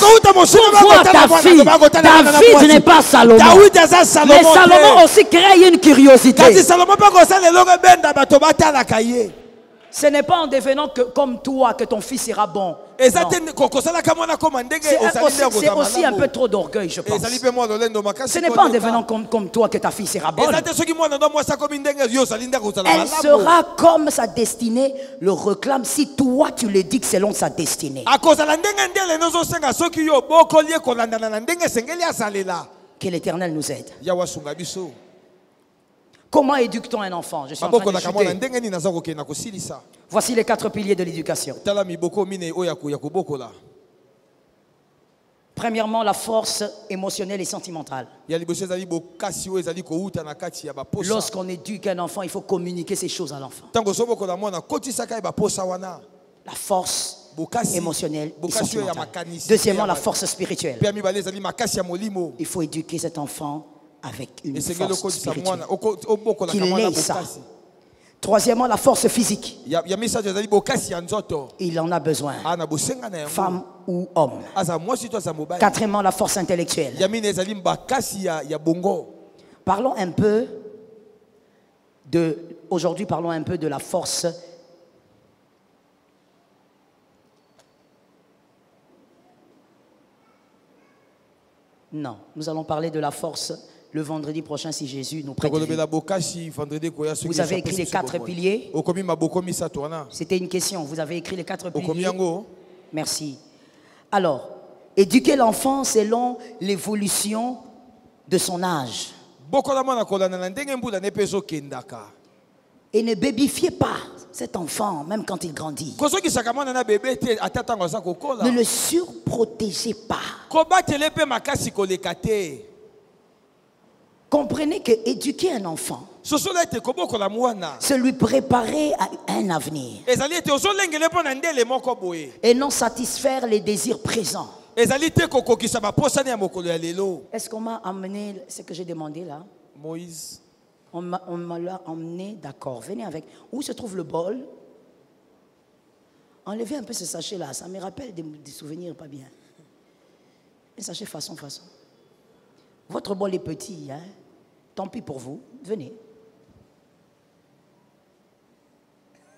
voir ta fille. David n'est pas Salomon. Mais Salomon aussi crée une curiosité. Ce n'est pas en devenant comme toi que ton fils sera bon. Et Non. C'est aussi un peu trop d'orgueil, je pense. Ce n'est pas en devenant comme toi que ta fille sera bonne. Elle sera comme sa destinée le réclame si toi tu le dis que selon sa destinée. Que l'Éternel nous aide. Comment éduque-t-on un enfant? Je suis en train de chuter. Voici les 4 piliers de l'éducation. Premièrement, la force émotionnelle et sentimentale. Lorsqu'on éduque un enfant, il faut communiquer ces choses à l'enfant. La force émotionnelle et sentimentale. Deuxièmement, la force spirituelle. Il faut éduquer cet enfant avec une force spirituelle. Qu'il ait ça. Troisièmement, la force physique. Il en a besoin. Femme ou homme. Quatrièmement, la force intellectuelle. Parlons un peu de... Aujourd'hui, parlons un peu de la force Non, nous allons parler de la force le vendredi prochain si Jésus nous prête. Vous avez écrit les 4 piliers. C'était une question. Vous avez écrit les 4 piliers. Merci. Alors, éduquer l'enfant selon l'évolution de son âge. Et ne babyfiez pas cet enfant, même quand il grandit. Ne le surprotégez pas. Comprenez que éduquer un enfant, c'est lui préparer à un avenir. Et non satisfaire les désirs présents. Est-ce qu'on m'a amené ce que j'ai demandé là? Moïse. On m'a emmené, d'accord. Venez avec. Où se trouve le bol? Enlevez un peu ce sachet-là. Ça me rappelle des souvenirs pas bien. Un sachet façon. Votre bol est petit, hein? Tant pis pour vous. Venez.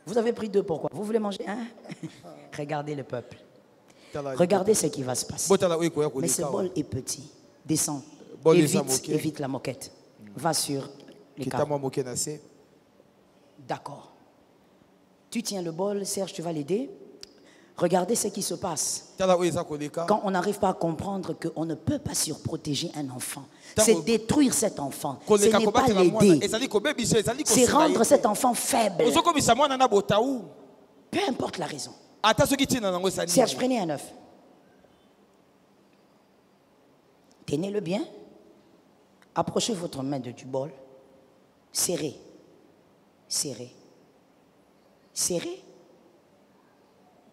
Vous avez pris 2, pourquoi? Vous voulez manger un? Regardez le peuple. Regardez ce qui va se passer. Mais ce bol est petit. Descends. Évite la moquette. Va sur... D'accord. Tu tiens le bol, Serge, tu vas l'aider. Regardez ce qui se passe. Quand on n'arrive pas à comprendre qu'on ne peut pas surprotéger un enfant, c'est détruire cet enfant. Ce n'est pas l'aider. C'est rendre cet enfant faible. Peu importe la raison. Serge, prenez un œuf. Tenez-le bien. Approchez votre main du bol. Serrez. Serrez. Serrez.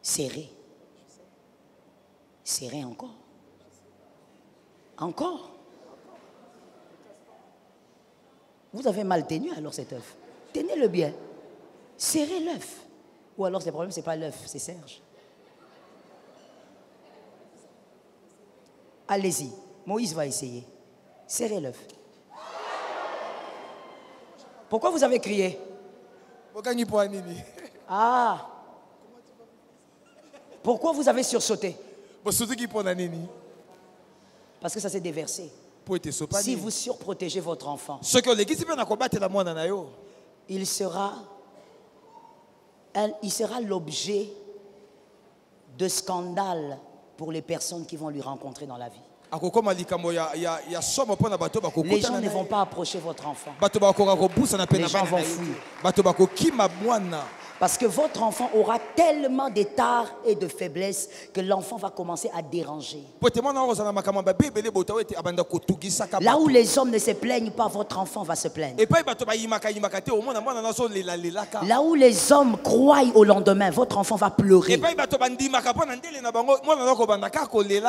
Serrez. Serrez encore. Encore. Vous avez mal tenu alors cet œuf. Tenez-le bien. Serrez l'œuf. Ou alors le problème, ce n'est pas l'œuf, c'est Serge. Allez-y. Moïse va essayer. Serrez l'œuf. Pourquoi vous avez crié? Ah. Pourquoi vous avez sursauté? Parce que ça s'est déversé. Si vous surprotégez votre enfant, il sera l'objet de scandales pour les personnes qui vont lui rencontrer dans la vie. Les gens ne vont pas approcher votre enfant. Les gens vont fuir. Parce que votre enfant aura tellement d'états et de faiblesses que l'enfant va commencer à déranger. Là où les hommes ne se plaignent pas, votre enfant va se plaindre. Là où les hommes croient au lendemain, votre enfant va pleurer.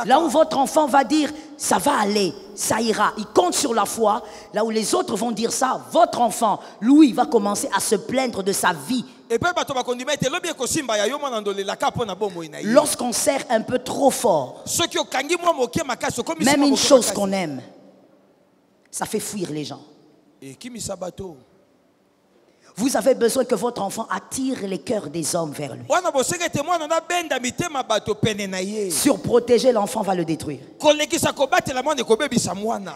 Là où votre enfant va dire, ça va aller, ça ira, il compte sur la foi. Là où les autres vont dire ça, votre enfant, lui, va commencer à se plaindre de sa vie. Lorsqu'on serre un peu trop fort, même une chose qu'on aime, ça fait fuir les gens. Vous avez besoin que votre enfant attire les cœurs des hommes vers lui. Surprotéger l'enfant va le détruire.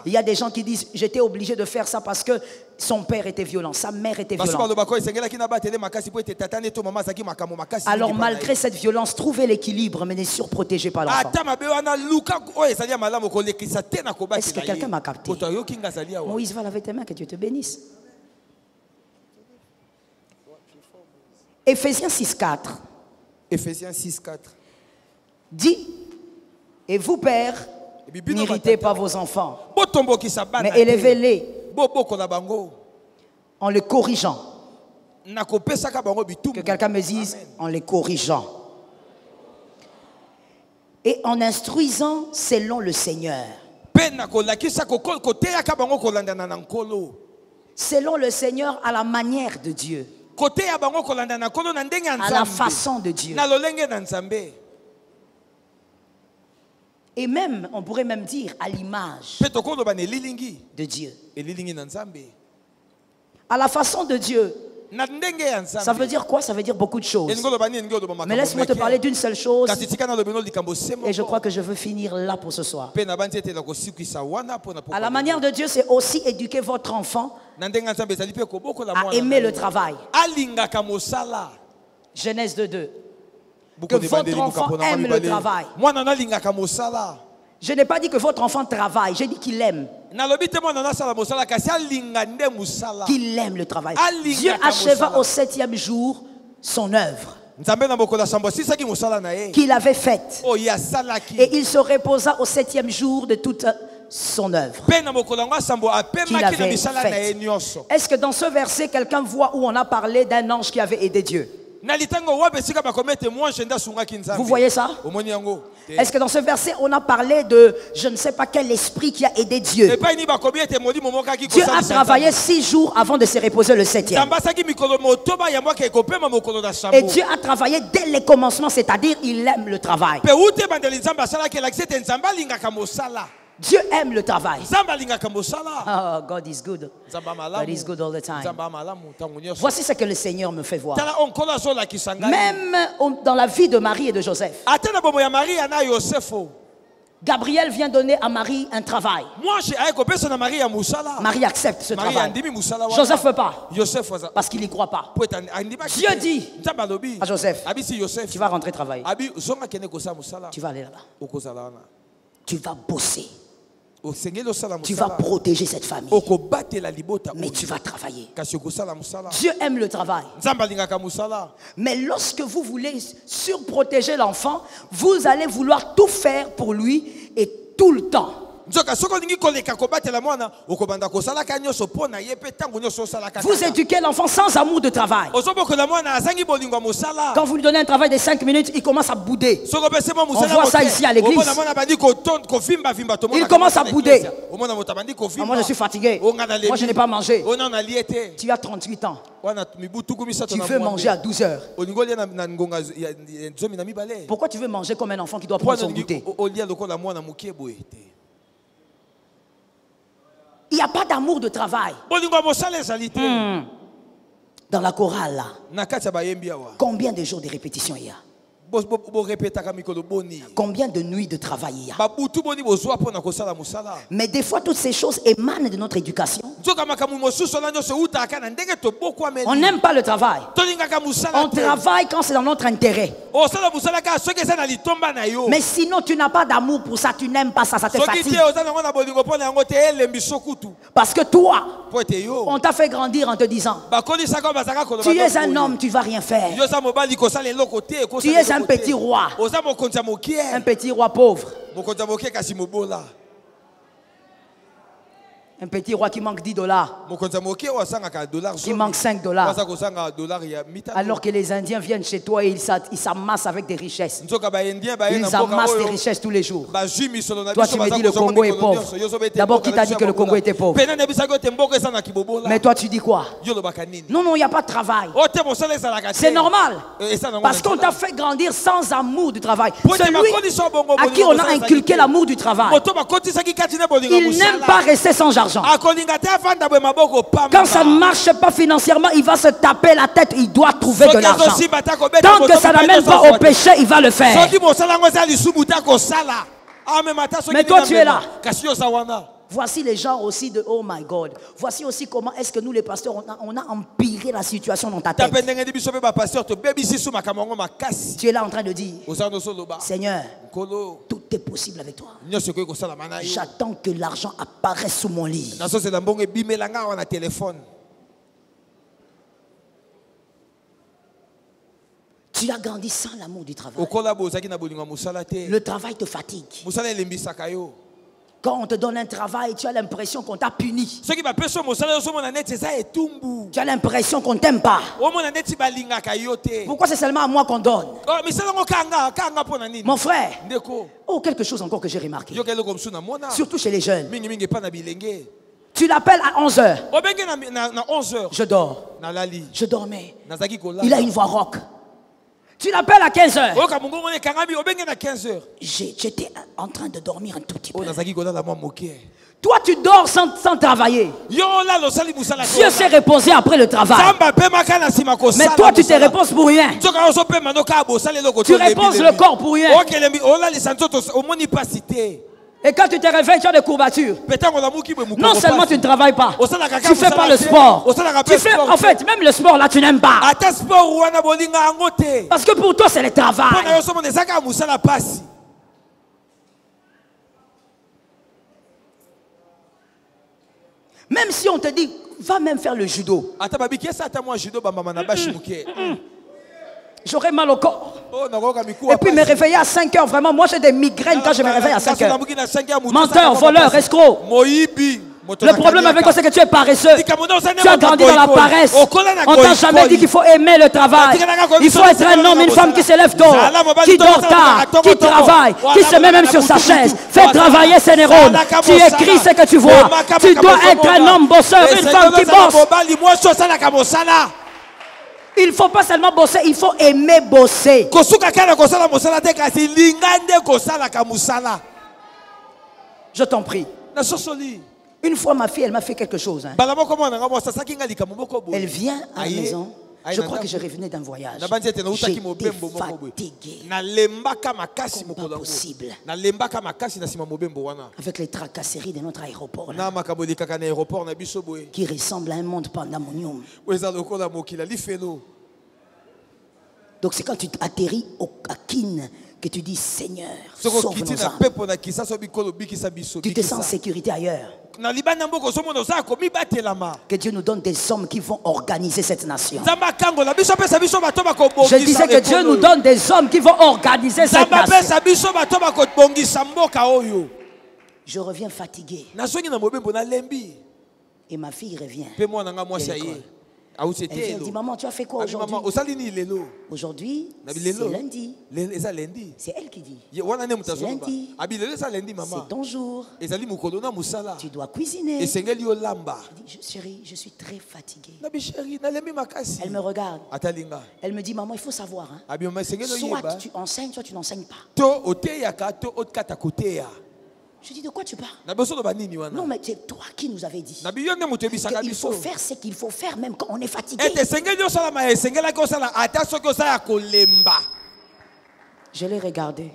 Il y a des gens qui disent, j'étais obligé de faire ça parce que son père était violent, sa mère était violente. Alors malgré cette violence, trouvez l'équilibre, mais ne surprotégez pas l'enfant. Est-ce que quelqu'un m'a capté? Moïse, va laver tes mains, que Dieu te bénisse. Éphésiens 6,4. Éphésiens 6,4. Dit, et vous, pères, n'irritez pas vos enfants, mais élevez-les en les corrigeant. Que quelqu'un me dise, en les corrigeant. Et en instruisant selon le Seigneur. Selon le Seigneur à la manière de Dieu. À la façon de Dieu. Et même, on pourrait même dire à l'image de Dieu. À la façon de Dieu. Ça veut dire quoi? Ça veut dire beaucoup de choses. Mais laisse-moi te parler d'une seule chose. Et je crois que je veux finir là pour ce soir. À la manière de Dieu, c'est aussi éduquer votre enfant à aimer le travail. Genèse 2:2. Que votre enfant aime le travail. Je n'ai pas dit que votre enfant travaille, j'ai dit qu'il aime. Qu'il aime le travail. Dieu acheva au 7e jour son œuvre qu'il avait faite. Et il se reposa au 7e jour de toute son œuvre qu'il avait faite. Est-ce que dans ce verset, quelqu'un voit où on a parlé d'un ange qui avait aidé Dieu? Vous voyez ça? Est-ce que dans ce verset, on a parlé de je ne sais pas quel esprit qui a aidé Dieu? Dieu a travaillé 6 jours avant de se reposer le 7e. Et Dieu a travaillé dès le commencement, c'est-à-dire il aime le travail. Dieu aime le travail. Oh, God is good. God is good all the time. Voici ce que le Seigneur me fait voir. Même dans la vie de Marie et de Joseph. Gabriel vient donner à Marie un travail. Marie accepte ce travail. Joseph ne veut pas. Parce qu'il n'y croit pas. Dieu dit à Joseph, tu vas rentrer travailler. Tu vas aller là-bas. Tu vas bosser. Tu vas protéger cette famille. Mais tu vas travailler. Dieu aime le travail. Mais lorsque vous voulez surprotéger l'enfant, vous allez vouloir tout faire pour lui et tout le temps. Vous éduquez l'enfant sans amour de travail. Quand vous lui donnez un travail de 5 minutes, il commence à bouder. On voit ça ici à l'église. Il commence à bouder. Moi je suis fatigué. Moi je n'ai pas mangé. Tu as 38 ans. Tu veux manger à 12 heures. Pourquoi tu veux manger comme un enfant qui doit prendre son goûter? Il n'y a pas d'amour de travail. Dans la chorale là, combien de jours de répétition il y a? Combien de nuits de travail il y a? Mais des fois toutes ces choses émanent de notre éducation. On n'aime pas le travail. On travaille quand c'est dans notre intérêt. Mais sinon tu n'as pas d'amour pour ça, tu n'aimes pas ça, ça te fatigue. Parce que toi, on t'a fait grandir en te disant, tu es un homme, tu ne vas rien faire. Tu es un petit roi. Un petit roi pauvre. Un petit roi qui manque 10 $. Qui manque 5 $. Alors que les Indiens viennent chez toi et ils s'amassent avec des richesses. Ils amassent des richesses tous les jours. Toi tu me dis le Congo est pauvre. D'abord qui t'a dit que le Congo était pauvre? Mais toi tu dis quoi? Non, non, il n'y a pas de travail. C'est normal. Parce qu'on t'a fait grandir sans amour du travail. Celui à qui on a inculqué l'amour du travail, il n'aime pas rester sans argent. l'argent. Quand ça ne marche pas financièrement, il va se taper la tête, il doit trouver de l'argent. Tant que ça n'amène pas au péché, il va le faire. Mais toi tu es là. Voici les gens aussi de oh my God. Voici aussi comment est-ce que nous les pasteurs on a empiré la situation dans ta tête. Tu es là en train de dire Seigneur, tout est possible avec toi. J'attends que l'argent apparaisse sous mon lit. Tu as grandi sans l'amour du travail. Le travail te fatigue. Quand on te donne un travail, tu as l'impression qu'on t'a puni. Tu as l'impression qu'on ne t'aime pas. Pourquoi c'est seulement à moi qu'on donne? Mon frère, oh, quelque chose encore que j'ai remarqué. Surtout chez les jeunes. Tu l'appelles à 11h. Je dors. Je dormais. Il a une voix rauque. Tu l'appelles à 15h. J'étais en train de dormir un tout petit peu. Toi, tu dors sans travailler. Dieu s'est reposé après le travail. Mais toi, tu te reposes pour rien. Tu reposes le corps pour rien. Et quand tu te réveilles, tu as des courbatures. Non seulement tu ne travailles pas, tu ne fais pas le sport. Tu fais, en fait, même le sport là, tu n'aimes pas. Parce que pour toi, c'est le travail. Même si on te dit, va même faire le judo. J'aurais mal au corps. Et puis me réveiller à 5 heures. Vraiment, moi j'ai des migraines quand je me réveille à 5 heures. Menteur, voleur, escroc. Le problème avec toi, c'est que tu es paresseux. Tu as grandi dans la paresse. On t'a jamais dit qu'il faut aimer le travail. Il faut être un homme, une femme qui se lève tôt, qui dort tard, qui travaille, qui se met même sur sa chaise. Fais travailler ses neurones. Tu écris ce que tu vois. Tu dois être un homme bosseur, une femme qui bosse. Il ne faut pas seulement bosser, il faut aimer bosser. Je t'en prie. Une fois ma fille, elle m'a fait quelque chose. Elle vient à la maison. Je crois que je revenais d'un voyage. J'étais fatigué. Comme pas possible. Avec les tracasseries de notre aéroport là, qui ressemble à un monde pandamonium. Donc c'est quand tu atterris à Kin que tu dis Seigneur, sauve nos âmes. Tu te sens en sécurité ailleurs. Que Dieu nous donne des hommes qui vont organiser cette nation. Je disais que Dieu nous donne des hommes qui vont organiser cette nation. Je reviens fatigué. Et ma fille revient. Elle vient, dit maman, tu as fait quoi aujourd'hui? Aujourd'hui, c'est lundi. C'est elle qui dit. C'est lundi. C'est ton jour. Tu dois cuisiner. Je dis, chérie, je suis très fatiguée. Elle me regarde. Elle me dit, maman, il faut savoir. Hein, soit tu enseignes, soit tu n'enseignes pas. Je dis, de quoi tu parles? Non, mais c'est toi qui nous avais dit qu'il faut faire ce qu'il faut faire même quand on est fatigué. Je l'ai regardé.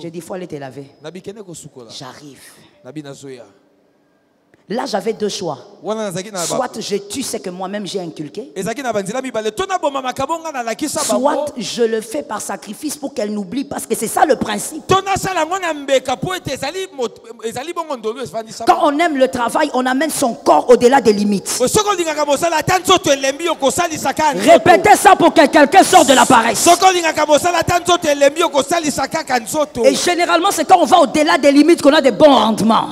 J'ai dit, il faut aller te laver. J'arrive. Là, j'avais deux choix. Soit je tue ce que moi-même j'ai inculqué, soit je le fais par sacrifice pour qu'elle n'oublie, parce que c'est ça le principe. Quand on aime le travail, on amène son corps au-delà des limites. Répétez ça pour que quelqu'un sorte de la paresse. Et généralement, c'est quand on va au-delà des limites qu'on a des bons rendements.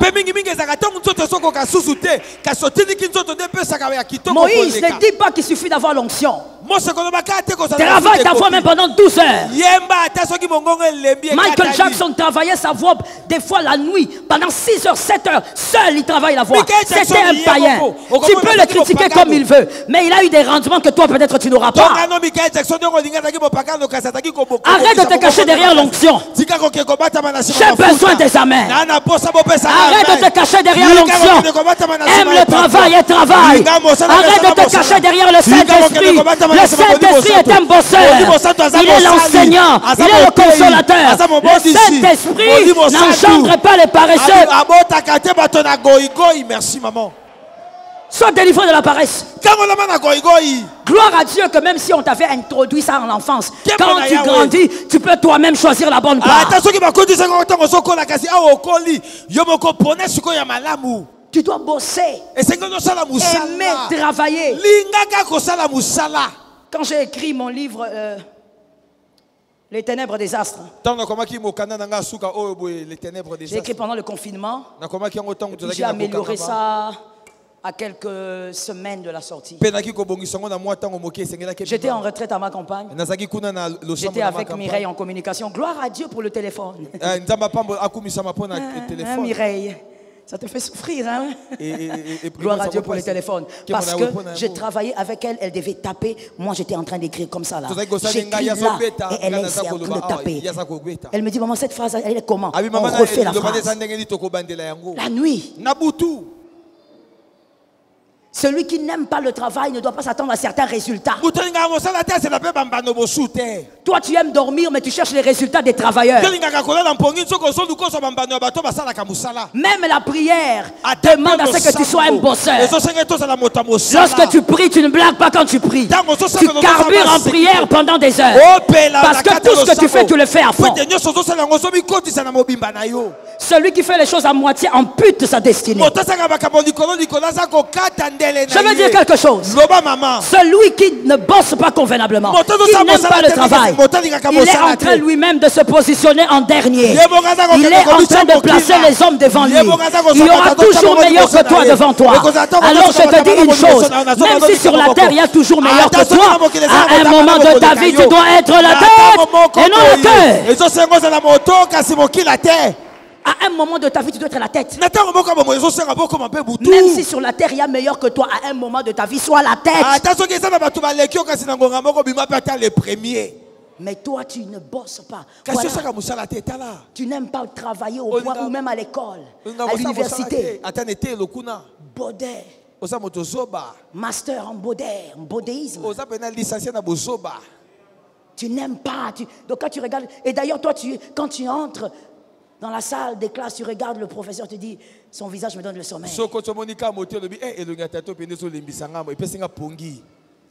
Moïse ne dit pas qu'il suffit d'avoir l'onction. Travaille ta voix même pendant 12 heures. Michael Jackson travaillait sa voix des fois la nuit, pendant 6 heures, 7 heures. Seul il travaille la voix. C'était un païen. Tu peux le critiquer comme il veut, mais il a eu des rendements que toi peut-être tu n'auras pas. Arrête de te cacher derrière l'onction. J'ai besoin des amens. Arrête de te cacher derrière l'onction. Aime le travail et travaille. Arrête de te cacher derrière le Saint-Esprit. Le Saint-Esprit est un bosseur. Il est l'enseignant. Il est le consolateur. Le Saint-Esprit n'engendre pas les paresseux. Merci maman. Sois délivré de la paresse. Gloire à Dieu que même si on t'avait introduit ça en enfance, quand tu grandis, tu peux toi-même choisir la bonne part. Tu dois bosser, aimer travailler. Quand j'ai écrit mon livre Les ténèbres des astres, j'ai écrit pendant le confinement. J'ai amélioré ça à quelques semaines de la sortie. J'étais en retraite à ma campagne. J'étais avec Mireille en communication. Gloire à Dieu pour le téléphone. Mireille, ça te fait souffrir, hein? Gloire à Dieu pour le téléphone. Parce que je travaillais avec elle, elle devait taper. Moi, j'étais en train d'écrire comme ça là. J'écris là et elle est ici en train de taper. Elle me dit, maman, cette phrase, elle est comment? On refait la phrase. La nuit. Celui qui n'aime pas le travail ne doit pas s'attendre à certains résultats. Toi, tu aimes dormir, mais tu cherches les résultats des travailleurs. Même la prière demande à ce que tu sois un bosseur. Lorsque tu pries, tu ne blagues pas quand tu pries. Tu carbures en prière pendant des heures. Parce que tout ce que tu fais, tu le fais à fond. Celui qui fait les choses à moitié ampute sa destinée. Je veux dire quelque chose. Celui qui ne bosse pas convenablement, qui n'aime pas le travail, il est en train lui-même de se positionner en dernier. Il est en train de placer les hommes devant lui. Il y aura toujours meilleur que toi devant toi. Alors je te dis une chose, même si sur la terre il y a toujours meilleur que toi, à un moment de ta vie tu dois être la tête et non le cœur. À un moment de ta vie, tu dois être la tête. Même si sur la terre, il y a meilleur que toi, à un moment de ta vie, sois la tête. Mais toi, tu ne bosses pas. Voilà. Tu n'aimes pas travailler au bois ou même à l'école, à l'université. Baudet. Master en baudet, en baudéisme. Tu n'aimes pas. Donc quand tu regardes... Et d'ailleurs, toi, quand tu entres... dans la salle des classes, tu regardes le professeur, tu dis, son visage me donne le sommeil.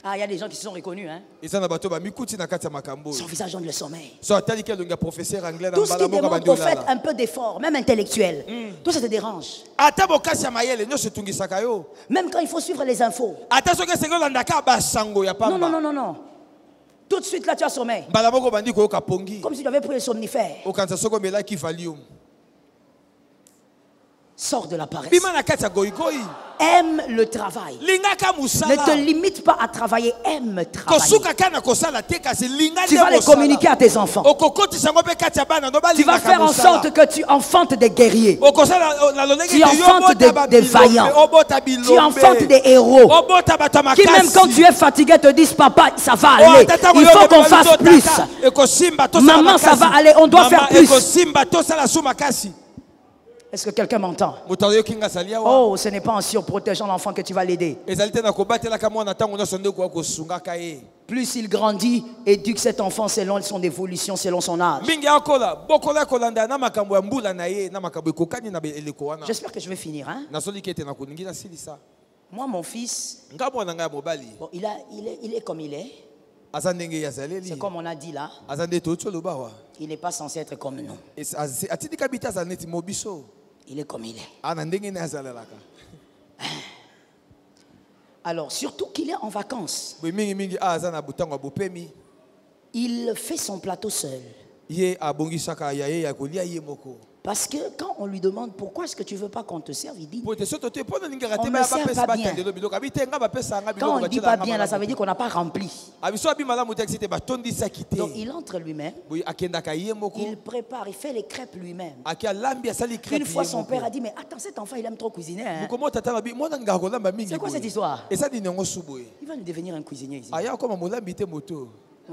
Ah, il y a des gens qui se sont reconnus, hein? Son visage donne le sommeil. Tout ce qui demande au fait un peu d'effort, même intellectuel, tout ça te dérange. Même quand il faut suivre les infos. Non. Tout de suite là tu as sommeil. Comme si tu avais pris le somnifère. Sors de la paresse. Aime le travail. Ne te limite pas à travailler, aime travailler. Tu vas les communiquer à tes enfants. Tu vas faire en sorte que tu enfantes des guerriers. Tu enfantes des vaillants. Tu enfantes des héros. Qui même quand tu es fatigué te disent, papa, ça va aller. Il faut qu'on fasse plus. Maman, ça va aller, on doit faire plus. Est-ce que quelqu'un m'entend? Oh, ce n'est pas en surprotégeant l'enfant que tu vas l'aider. Plus il grandit, éduque cet enfant selon son évolution, selon son âge. J'espère que je vais finir. Hein? Moi, mon fils, bon, il est comme il est. C'est comme on a dit là. Il n'est pas censé être comme nous. Il est comme il est. Alors, surtout qu'il est en vacances. Il fait son plateau seul. Parce que quand on lui demande pourquoi est-ce que tu ne veux pas qu'on te serve, il dit on ne sert pas bien. Quand on ne dit pas bien, là, ça veut dire qu'on n'a pas rempli. Donc il entre lui-même, il prépare, il fait les crêpes lui-même. Une fois son père a dit mais attends, cet enfant il aime trop cuisiner. Hein? C'est quoi cette histoire? Il va nous devenir un cuisinier ici. Moi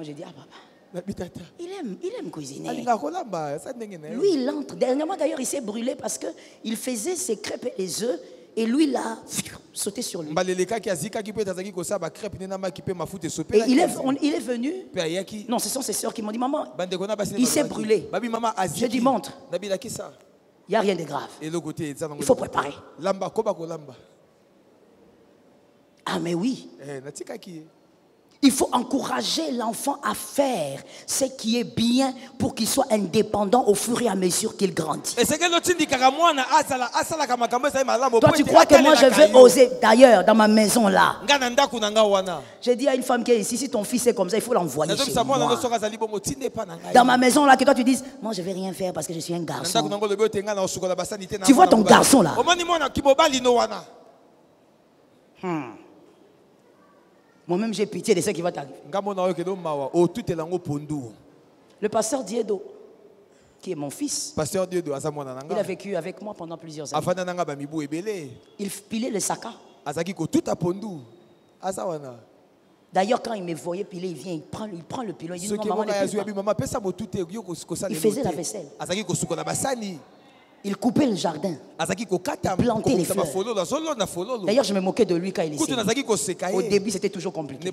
j'ai dit ah papa. Il aime cuisiner. Lui, il entre. Dernièrement, d'ailleurs, il s'est brûlé parce qu'il faisait ses crêpes et les œufs et lui, il a sauté sur lui. Et il est venu. Non, ce sont ses soeurs qui m'ont dit maman, il s'est brûlé. J'ai dit montre. Il n'y a rien de grave. Il faut préparer. Ah, mais oui. Il faut encourager l'enfant à faire ce qui est bien pour qu'il soit indépendant au fur et à mesure qu'il grandit. Toi, tu crois que moi je vais oser, d'ailleurs, dans ma maison là. J'ai dit à une femme qui est ici, si ton fils est comme ça, il faut l'envoyer chez moi. Dans ma maison là, que toi tu dises, moi je vais rien faire parce que je suis un garçon. Tu vois ton garçon là. Moi-même, j'ai pitié de ce qui va t'arriver. Le pasteur Diedo, qui est mon fils, il a vécu avec moi pendant plusieurs années. Il pilait le saka. D'ailleurs, quand il me voyait piler, il vient, il prend le pilon, il dit non, maman, ne il faisait la vaisselle. Il coupait le jardin. Il plantait les fleurs. D'ailleurs, je me moquais de lui quand il essayait. Au début, c'était toujours compliqué.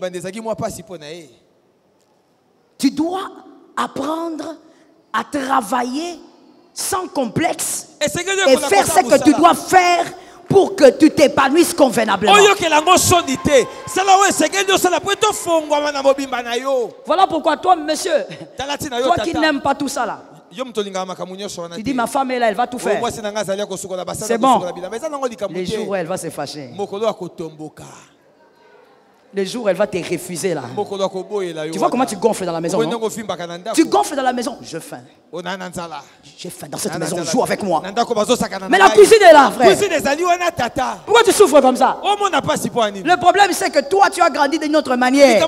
Tu dois apprendre à travailler sans complexe et faire ce que tu dois faire pour que tu t'épanouisses convenablement. Voilà pourquoi toi, monsieur, toi qui n'aimes pas tout ça là, il dit ma femme est là, elle va tout faire. C'est bon. Les jours où elle va se fâcher, les jours où elle va te refuser là. Tu vois comment tu gonfles dans la maison, non? Tu gonfles dans la maison. J'ai faim. J'ai faim dans cette maison. Joue avec moi. Mais la cuisine est là, frère. Pourquoi tu souffres comme ça? Le problème c'est que toi tu as grandi d'une autre manière.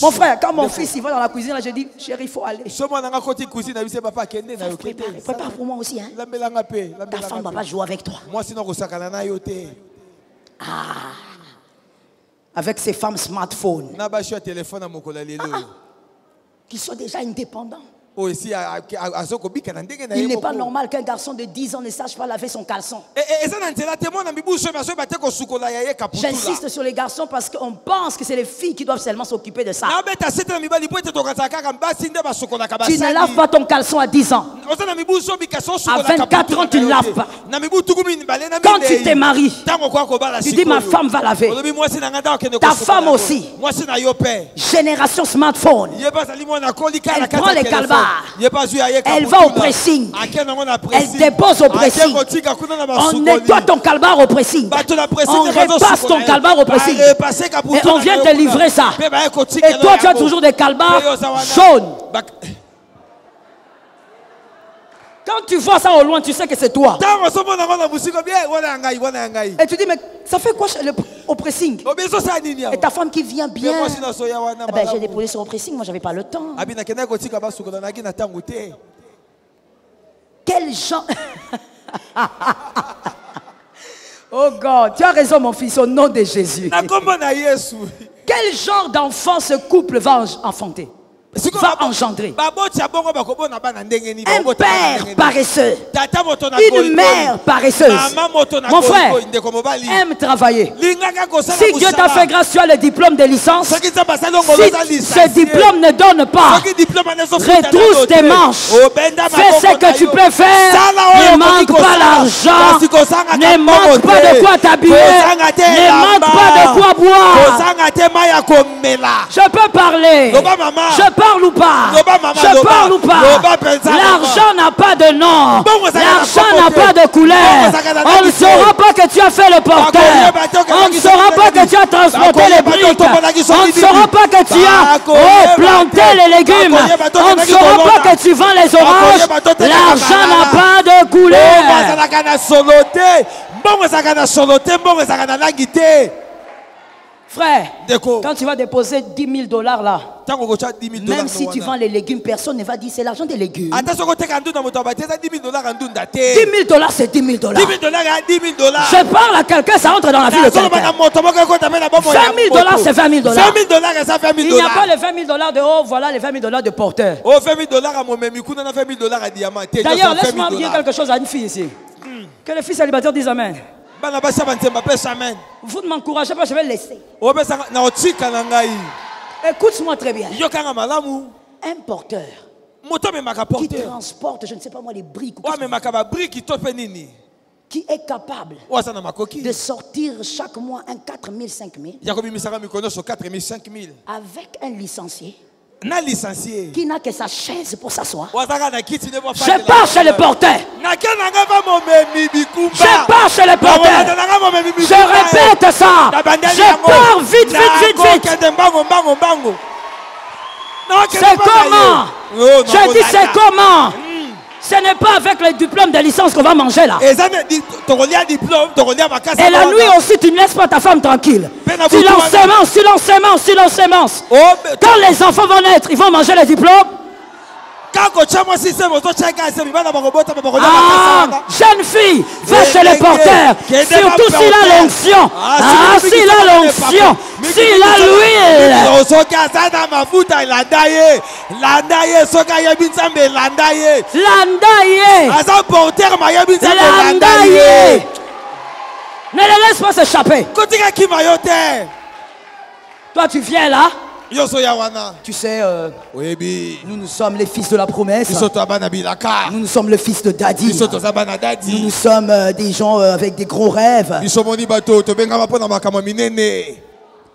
Mon frère, quand mon fils il va dans la cuisine là, je dis chérie, il faut aller. Prépare pour moi aussi, hein. Ta femme va pas jouer avec toi. Ah. Avec ces femmes smartphones qui sont déjà indépendants. Il n'est pas normal qu'un garçon de 10 ans ne sache pas laver son caleçon. J'insiste sur les garçons parce qu'on pense que c'est les filles qui doivent seulement s'occuper de ça. Tu ne laves pas ton caleçon à 10 ans. À 24 ans, tu ne laves pas. Quand tu te maries, tu dis ma femme va laver. Ta femme aussi. Génération smartphone. Elle prend les calbars. Elle va au pressing. Elle dépose au pressing. On nettoie ton calbar au pressing. On repasse ton calbar au pressing. Et on vient te livrer ça. Et toi, tu as toujours des calbars jaunes. Quand tu vois ça au loin, tu sais que c'est toi. Et tu dis, mais ça fait quoi au pressing? Et ta femme qui vient bien. Eh ben, j'ai déposé sur au pressing, moi j'avais pas le temps. Quel genre... Oh God, tu as raison mon fils, au nom de Jésus. Quel genre d'enfant ce couple va enfanter? Va engendrer un père paresseux, une mère paresseuse. Mon frère, aime travailler. Si Dieu t'a fait grâce, tu as le diplôme de licence. Si ce diplôme ne donne pas, retrousse tes manches. Fais ce que tu peux faire. Ne manque pas l'argent. Ne manque pas de quoi t'habiller. Ne manque pas de quoi boire. Je peux parler. Je parle ou pas? Je parle ou pas? L'argent n'a pas de nom. L'argent n'a pas de couleur. On ne saura pas que tu as fait le porteur. On ne saura pas que tu as transporté les briques. On ne saura pas que tu as planté les légumes. On ne saura pas que tu vends les oranges, l'argent n'a pas de couleur. Frère, quand tu vas déposer $10,000 là, même si tu vends les légumes, personne ne va dire c'est l'argent des légumes. $10,000 c'est $10,000. Je parle à quelqu'un, ça entre dans la vie de quelqu'un. $20,000 c'est $20,000. Il n'y a pas les $20,000 de haut, voilà les $20,000 de porteur. D'ailleurs, laisse-moi dire quelque chose à une fille ici. Que les filles célibataires disent Amen. Vous ne m'encouragez pas, je vais laisser. Écoute-moi très bien. Un porteur qui transporte, je ne sais pas moi, les briques, qui est capable de sortir chaque mois un 4 000, 5 000 avec un licencié qui n'a que sa chaise pour s'asseoir. Je pars chez le porteur. Je pars chez le porteur. Je répète ça. Je pars vite. C'est comment? Je dis c'est comment? Ce n'est pas avec le diplôme de licence qu'on va manger là. Et la nuit aussi, tu ne laisses pas ta femme tranquille. Silence. Quand les enfants vont naître, ils vont manger le diplôme. Jeune fille, va chez le porteur. Surtout s'il a l'onction. S'il a l'onction. S'il a l'huile. Ne le laisse pas s'échapper. Toi, tu viens là. Tu sais, nous sommes les fils de la promesse. Nous sommes le fils de Daddy. Nous sommes des gens avec des gros rêves.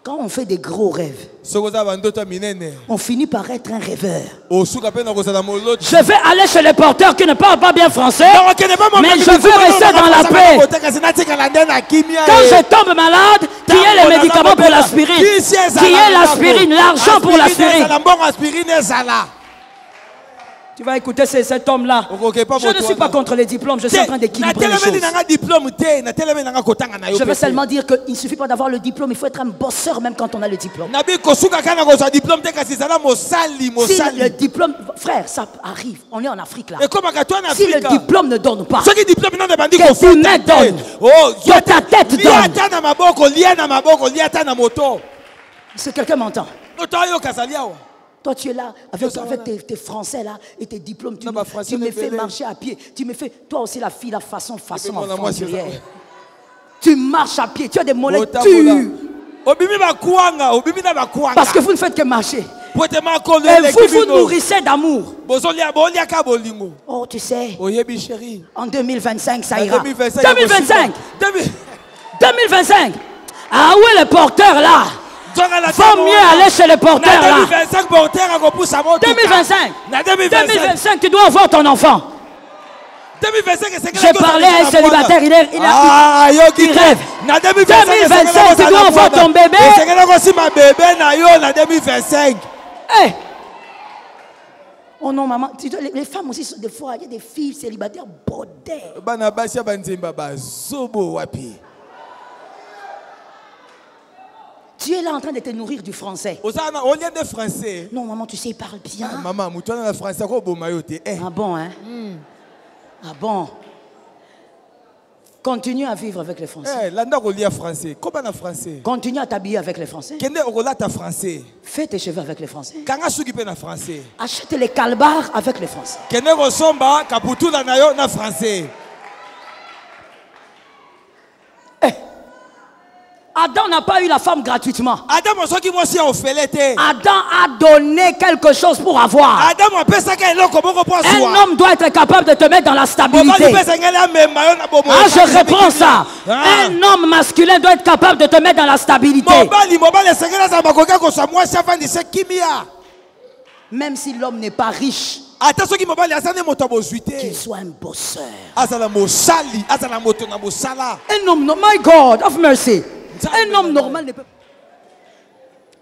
Quand on fait des gros rêves, on finit par être un rêveur. Je vais aller chez les porteurs qui ne parlent pas bien français, mais je veux rester dans la paix. Quand je tombe malade, qui est les médicaments pour l'aspirine? Qui est l'aspirine? L'argent pour l'aspirine. Tu vas écouter cet homme-là. Je ne suis pas contre les diplômes, je suis en train d'équilibrer les choses. Je veux seulement dire qu'il ne suffit pas d'avoir le diplôme, il faut être un bosseur même quand on a le diplôme. Si le diplôme, frère, ça arrive, on est en Afrique là. Si le diplôme ne donne pas, que tes mains donnent, que ta tête donne. Est-ce que quelqu'un m'entend? Toi, tu es là avec tes Français là et tes diplômes. Tu me fais marcher à pied. Tu me fais, toi aussi, la fille, la façon aventurière. Tu marches à pied. Tu as des mollets durs. Parce que vous ne faites que marcher. Et vous nourrissez d'amour. Oh, tu sais, en 2025, ça ira. 2025. Ah, où est le porteur là? Faut mieux aller chez le porteur là. 2025, tu dois avoir ton enfant. J'ai parlé à un célibataire, il rêve. 2025, tu dois avoir ton bébé. Hey. Oh non, maman, les femmes aussi, des fois, il y a des filles célibataires bordées. Tu es là en train de te nourrir du français. Non, maman, tu sais, il parle bien. Ah bon, hein? Ah bon? Continue à vivre avec les Français. Continue à t'habiller avec les Français. Fais tes cheveux avec les Français. Achète les calbars avec les Français. Adam n'a pas eu la femme gratuitement. Adam a donné quelque chose pour avoir. Un homme doit être capable de te mettre dans la stabilité. Ah, je reprends ça. Un homme masculin doit être capable de te mettre dans la stabilité. Même si l'homme n'est pas riche, qu'il soit un bosseur. Un homme, my God, have mercy. Un homme normal ne peut pas.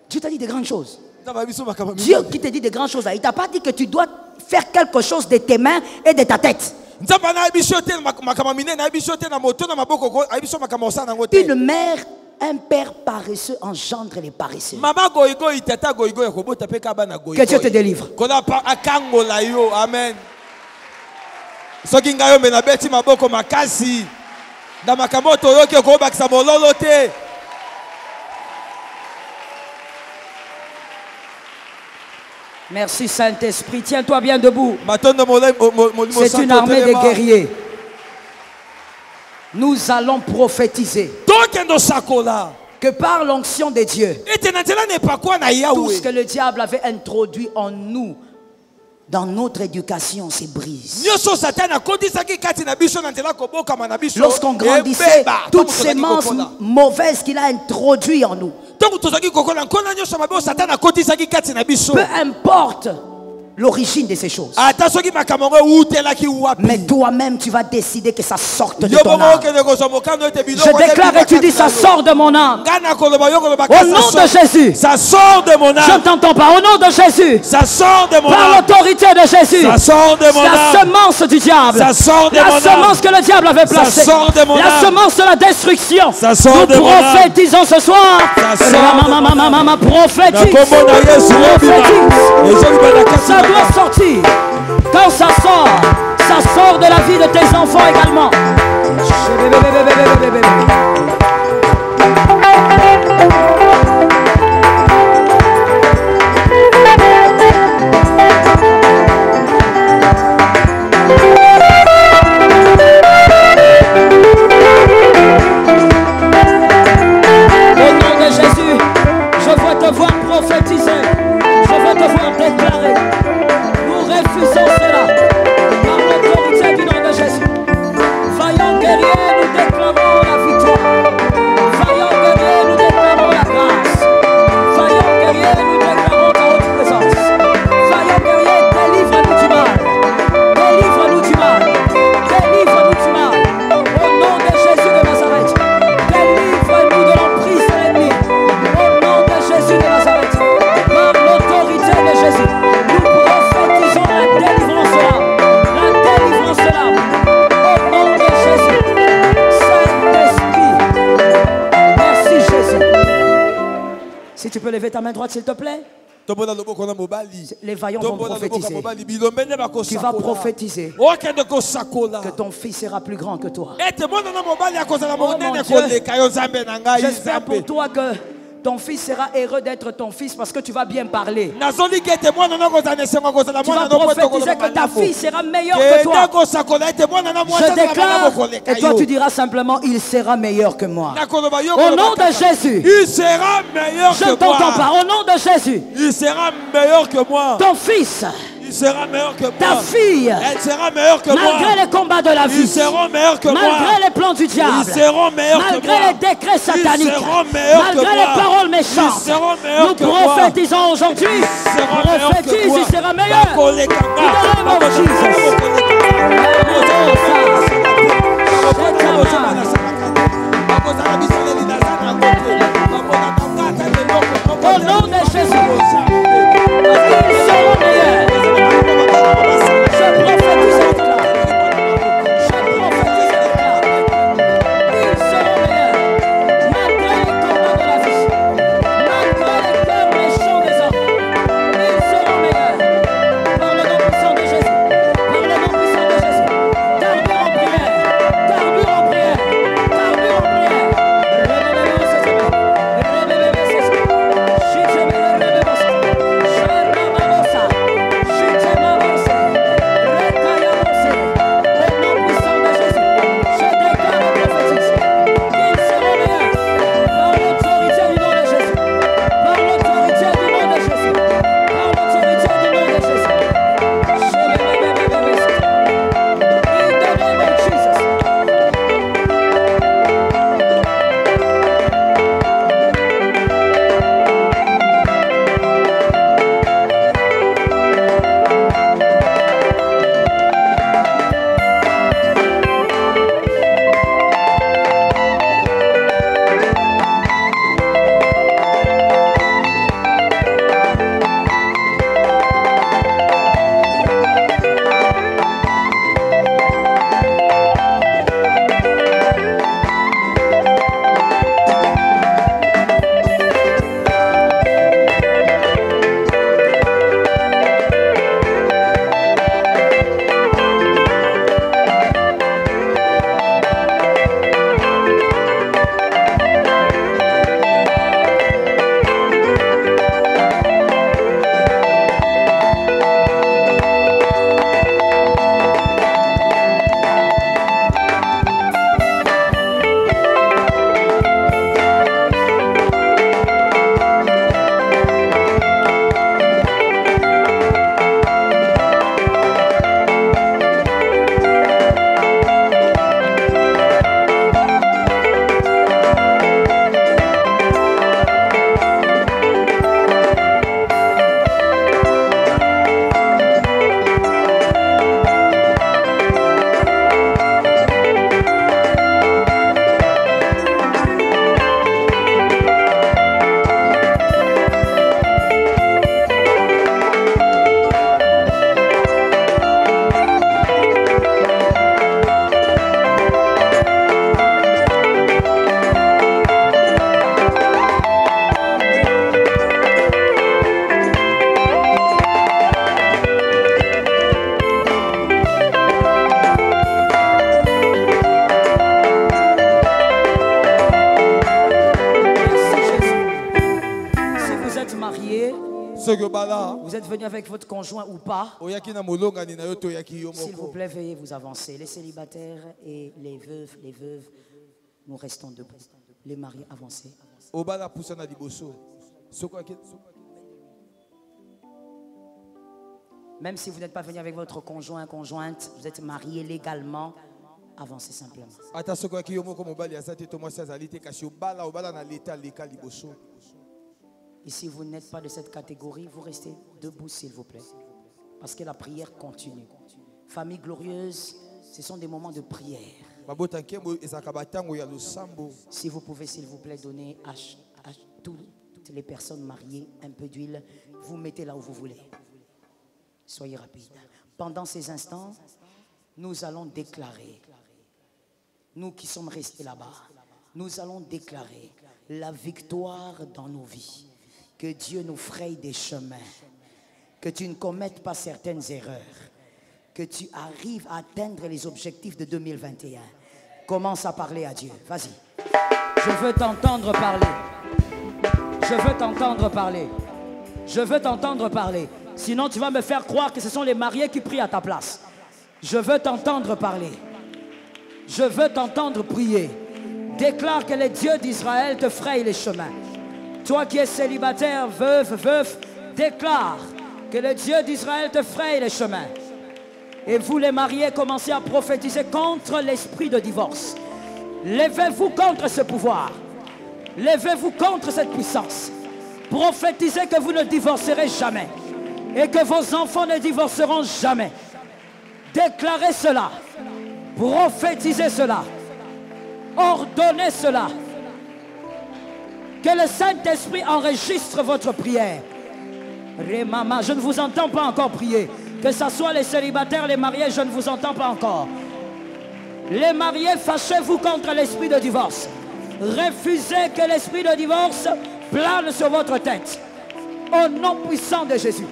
Dieu t'a dit des grandes choses. Dieu qui te dit des grandes choses, il ne t'a pas dit que tu dois faire quelque chose de tes mains et de ta tête. Une mère, un père paresseux engendre les paresseux. Que Dieu te délivre. Amen. Soki ngayo mena beti maboko makasi na makambo toyoki ko bakisa mololo te. Merci Saint-Esprit, tiens-toi bien debout. C'est une armée de guerriers. Nous allons prophétiser que par l'onction de Dieu, tout ce que le diable avait introduit en nous, dans notre éducation, se brise. Lorsqu'on grandissait, toutes ces semences mauvaises qu'il a introduites en nous, peu importe l'origine de ces choses, mais toi-même tu vas décider que ça sorte de ton âme. Je déclare et tu dis ça sort de mon âme. Au nom de Jésus, ça sort de mon âme. Je ne t'entends pas. Au nom de Jésus, ça sort de mon âme. Par l'autorité de Jésus, ça sort de mon âme. La semence du diable, ça sort de mon âme. La semence que le diable avait placée, ça sort de mon âme. La semence de la destruction, ça sort de nous prophétisons ce soir. Prophétise. Ça doit sortir. Quand ça sort de la vie de tes enfants également. Au nom de Jésus, je veux te voir prophétiser. Je veux te voir déclarer. Nous refusons cela par l'autorité du nom de Jésus. Vaillants guerriers, nous déclarons la victoire. Vaillants guerriers, nous déclarons la grâce. Vaillants guerriers, nous déclarons ta haute présence. Vaillants guerriers, délivre-nous du mal. Délivre-nous du mal. Délivre-nous du mal. Au nom de Jésus de Nazareth. Délivre-nous de l'emprise de l'ennemi. Au nom de Jésus de Nazareth. Par l'autorité de Jésus. Nous prophétisons la délivrance de l'âme. La délivrance de l'âme. Au nom de Jésus. Saint-Esprit. Merci Jésus. Si tu peux lever ta main droite s'il te plaît. Les vaillants vont prophétiser. Tu vas prophétiser que ton fils sera plus grand que toi. Oh mon Dieu. J'espère pour toi que ton fils sera heureux d'être ton fils parce que tu vas bien parler. Tu vas prophétiser que ta fille sera meilleure que toi. Je déclare, et toi tu diras simplement, il sera meilleur que moi. Au nom de Jésus. Il sera meilleur que moi. Je ne t'entends pas. Au nom de Jésus. Il sera meilleur que moi. Ton fils. Il sera meilleur que moi. Ta fille. Elle sera meilleure que moi. Malgré les combats de la vie. Ils seront meilleurs que moi. Malgré les plans du diable. Ils seront meilleurs que moi. Malgré les décrets sataniques. Ils seront meilleurs que moi. Malgré les paroles méchantes. Ils seront meilleurs nous que moi. prophétisons aujourd'hui. Prophétise, il sera meilleur. In the name of Jesus. Au nom de Jésus. Ils seront meilleurs. Je prophétise et déclare. Je prophétise et déclare. Ils seront meilleurs. Malgré les combats de la vie. Malgré les cœurs méchants des hommes. Ils seront meilleurs. Par le nom puissant de Jésus. Par le nom puissant de Jésus. Vous êtes venu avec votre conjoint ou pas? S'il vous plaît, veuillez vous avancer. Les célibataires et les veuves, nous restons debout. Les mariés, avancez. Même si vous n'êtes pas venu avec votre conjoint, conjointe, vous êtes marié légalement, avancez simplement. Et si vous n'êtes pas de cette catégorie, vous restez debout s'il vous plaît. Parce que la prière continue. Famille glorieuse, ce sont des moments de prière. Si vous pouvez s'il vous plaît donner à toutes les personnes mariées un peu d'huile, vous mettez là où vous voulez. Soyez rapide. Pendant ces instants, nous allons déclarer, nous qui sommes restés là-bas, nous allons déclarer la victoire dans nos vies. Que Dieu nous fraye des chemins, que tu ne commettes pas certaines erreurs, que tu arrives à atteindre les objectifs de 2021. Commence à parler à Dieu. Vas-y. Je veux t'entendre parler. Je veux t'entendre parler. Je veux t'entendre parler. Sinon, tu vas me faire croire que ce sont les mariés qui prient à ta place. Je veux t'entendre parler. Je veux t'entendre prier. Déclare que le Dieu d'Israël te fraye les chemins. Toi qui es célibataire, veuf, déclare que le Dieu d'Israël te fraye les chemins. Et vous les mariés, commencez à prophétiser contre l'esprit de divorce. Levez-vous contre ce pouvoir. Levez-vous contre cette puissance. Prophétisez que vous ne divorcerez jamais. Et que vos enfants ne divorceront jamais. Déclarez cela. Prophétisez cela. Ordonnez cela. Que le Saint-Esprit enregistre votre prière. Remama, je ne vous entends pas encore prier. Que ce soit les célibataires, les mariés, je ne vous entends pas encore. Les mariés, fâchez-vous contre l'esprit de divorce. Refusez que l'esprit de divorce plane sur votre tête. Au nom puissant de Jésus.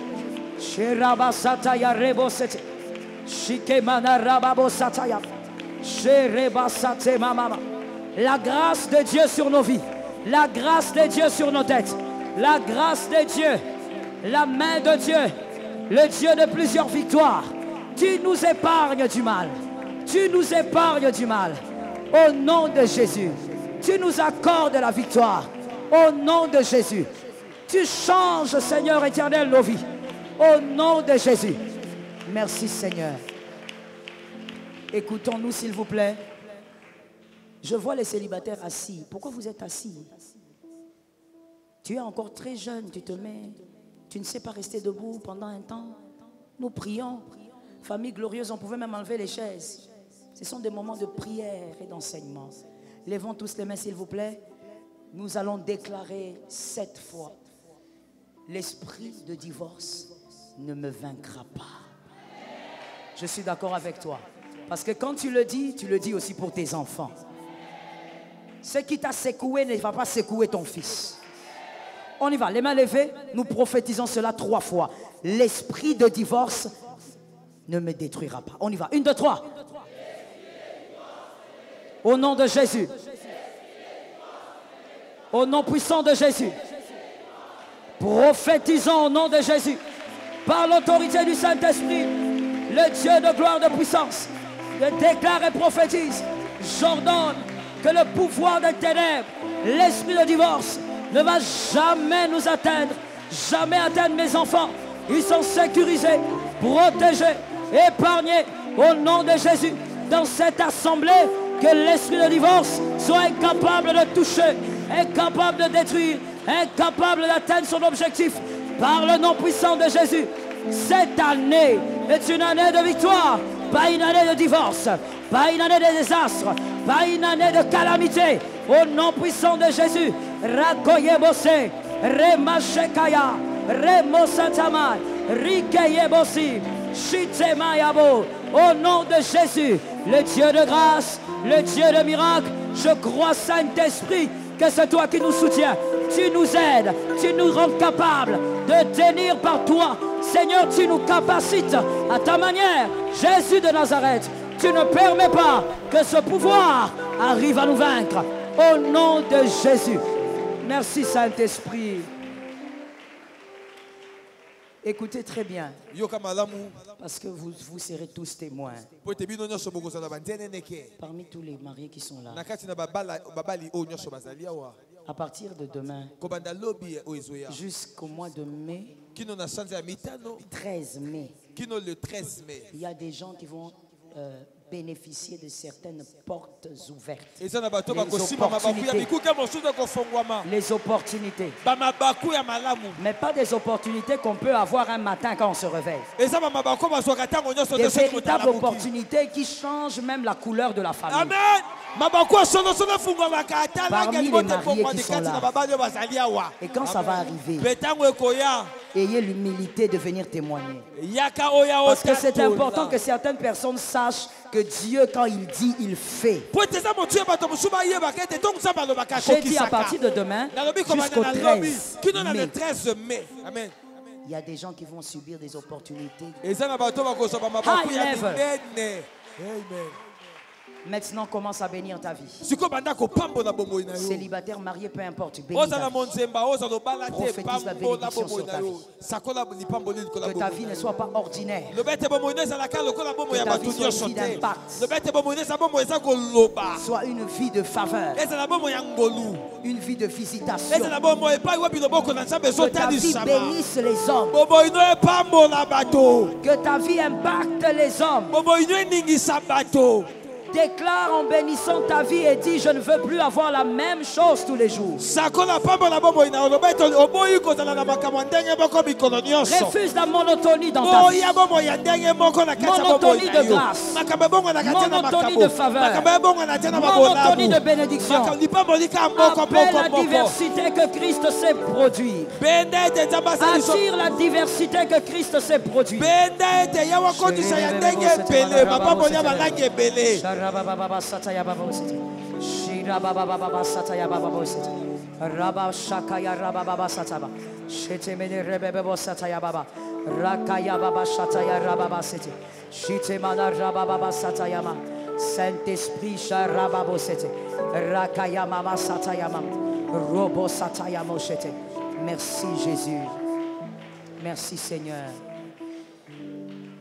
La grâce de Dieu sur nos vies. La grâce de Dieu sur nos têtes. La grâce de Dieu. La main de Dieu. Le Dieu de plusieurs victoires. Tu nous épargnes du mal. Tu nous épargnes du mal. Au nom de Jésus. Tu nous accordes la victoire. Au nom de Jésus. Tu changes, Seigneur éternel, nos vies. Au nom de Jésus. Merci, Seigneur. Écoutons-nous, s'il vous plaît. Je vois les célibataires assis. Pourquoi vous êtes assis? Tu es encore très jeune, tu ne sais pas rester debout pendant un temps. Nous prions. Famille glorieuse, on pouvait même enlever les chaises. Ce sont des moments de prière et d'enseignement. Levons tous les mains, s'il vous plaît. Nous allons déclarer 7 fois. L'esprit de divorce ne me vaincra pas. Je suis d'accord avec toi. Parce que quand tu le dis aussi pour tes enfants. Ce qui t'a secoué ne va pas secouer ton fils. On y va, les mains levées, nous prophétisons cela 3 fois. L'esprit de divorce ne me détruira pas. On y va, 1, 2, 3. Au nom de Jésus. Au nom puissant de Jésus. Prophétisons au nom de Jésus. Par l'autorité du Saint-Esprit, le Dieu de gloire, de puissance, je déclare et prophétise. J'ordonne que le pouvoir des ténèbres, l'esprit de divorce, ne va jamais nous atteindre, jamais atteindre mes enfants. Ils sont sécurisés, protégés, épargnés au nom de Jésus. Dans cette assemblée, que l'esprit de divorce soit incapable de toucher, incapable de détruire, incapable d'atteindre son objectif. Par le nom puissant de Jésus, cette année est une année de victoire, pas une année de divorce, pas une année de désastre, pas une année de calamité. Au nom puissant de Jésus, Rakoyebose, Remashekaya, Remosatama, Rikeyebosi, Shitemayabo. Au nom de Jésus, le Dieu de grâce, le Dieu de miracle, je crois, Saint-Esprit, que c'est toi qui nous soutiens. Tu nous aides, tu nous rends capables de tenir par toi. Seigneur, tu nous capacites à ta manière. Jésus de Nazareth, tu ne permets pas que ce pouvoir arrive à nous vaincre. Au nom de Jésus. Merci Saint-Esprit. Écoutez très bien, yoka malamu parce que vous serez tous témoins. po ete bino nyonso bokozala banzeneneke Parmi tous les mariés qui sont là, na kati na babali oyo nyonso bazali awa à partir de demain kobanda lobi oyo ezoya jusqu'au mois de mai, kino na sanza ya mitano 13 mai, kino le 13 mai il y a des gens qui vont bénéficier de certaines portes ouvertes. eza na bato Les bakosima mabaku ya opportunités. mikuke mosusu ekofongwama Les opportunités. bamabaku ya malamu Mais pas des opportunités qu'on peut avoir un matin quand on se réveille. eza bamabaku bazwaka ntango nyonso Des te soki moto véritables alamuki opportunités qui changent même la couleur de la famille. amen mabaku ya solosono efungwamaka ata Parmi langi les libote mariés efongwani qui sont kati là. na babali oyo bazali awa Et quand ça va arriver, mpe ntango ekoya ayez l'humilité de venir témoigner. yaka oya Parce que c'est otatola. important que certaines personnes sachent que Dieu, quand il dit, il fait. po ete eza motu ya bato mosusu bayebaka ete ntongo nzambe alobaka J'ai dit à akokisaka partir de demain nalobi kobanda jusqu'au na lobi 13 kino na le mai. 13 mai amen Il y a des gens qui vont subir des opportunités. eza na bato bakozwa bamabaku High ya level. minene amen Maintenant, commence à bénir ta vie. sikoyo banda kopambola bomoi na yo Célibataire, marié, peu importe, tu bénis ozala ta vie. monzemba ozala obala te Prophétise la pambola bénédiction bomoi sur na ta yo vie. sakola lipamboli likola Que ta bomoi vie na ne yo soit pas ordinaire. loba ete bomoi no ezalaka lokola bomoi ya Que ta bato vie soit nyonso une vie te d'impact. loba ete bomoi no eza bomoi eza koloba Soit une vie de faveur, ezala bomoi ya ngolu une vie de visitation. ezala bomoi epai wapi loboko na nzambe Que ta vie ezotalisama bénisse les hommes. bomoi no epambola bato Que ta vie impacte les hommes. bomoi no eningisa bato Déclare en bénissant ta vie et dis, je ne veux plus avoir la même chose tous les jours. sakola pambola bomoi na yo loba ete oboyi kozala na makambo ya ndenge moko mikolo nyonso Refuse la monotonie dans ta vie. oya bomoi ya ndenge moko na kati ya bomoi Monotonie na de yo grâce. makambo ebongo na kati ya na Monotonie makambo de faveur. makambo ebongo na tia na Monotonie de babolamu bénédiction. lipamboli ka moko Appelle la moko moko diversité que Christ sait produire. benda ete nzambe asali so Attire la diversité que Christ sait produire. benda ete ye wakotisa ya ndenge ebele bapamboli ya balangi ebele Rabba Shakaya Rababa Sataba. Shetemene Rebebo Sataya Baba. Rakaya Baba Shataya Rababa Sete. Shitemana Rababa Satayama. Saint-Esprit Sharababo Sete. Rakaya Mama Satayama. Robo Satayamo Shete. Merci Jésus. Merci Seigneur.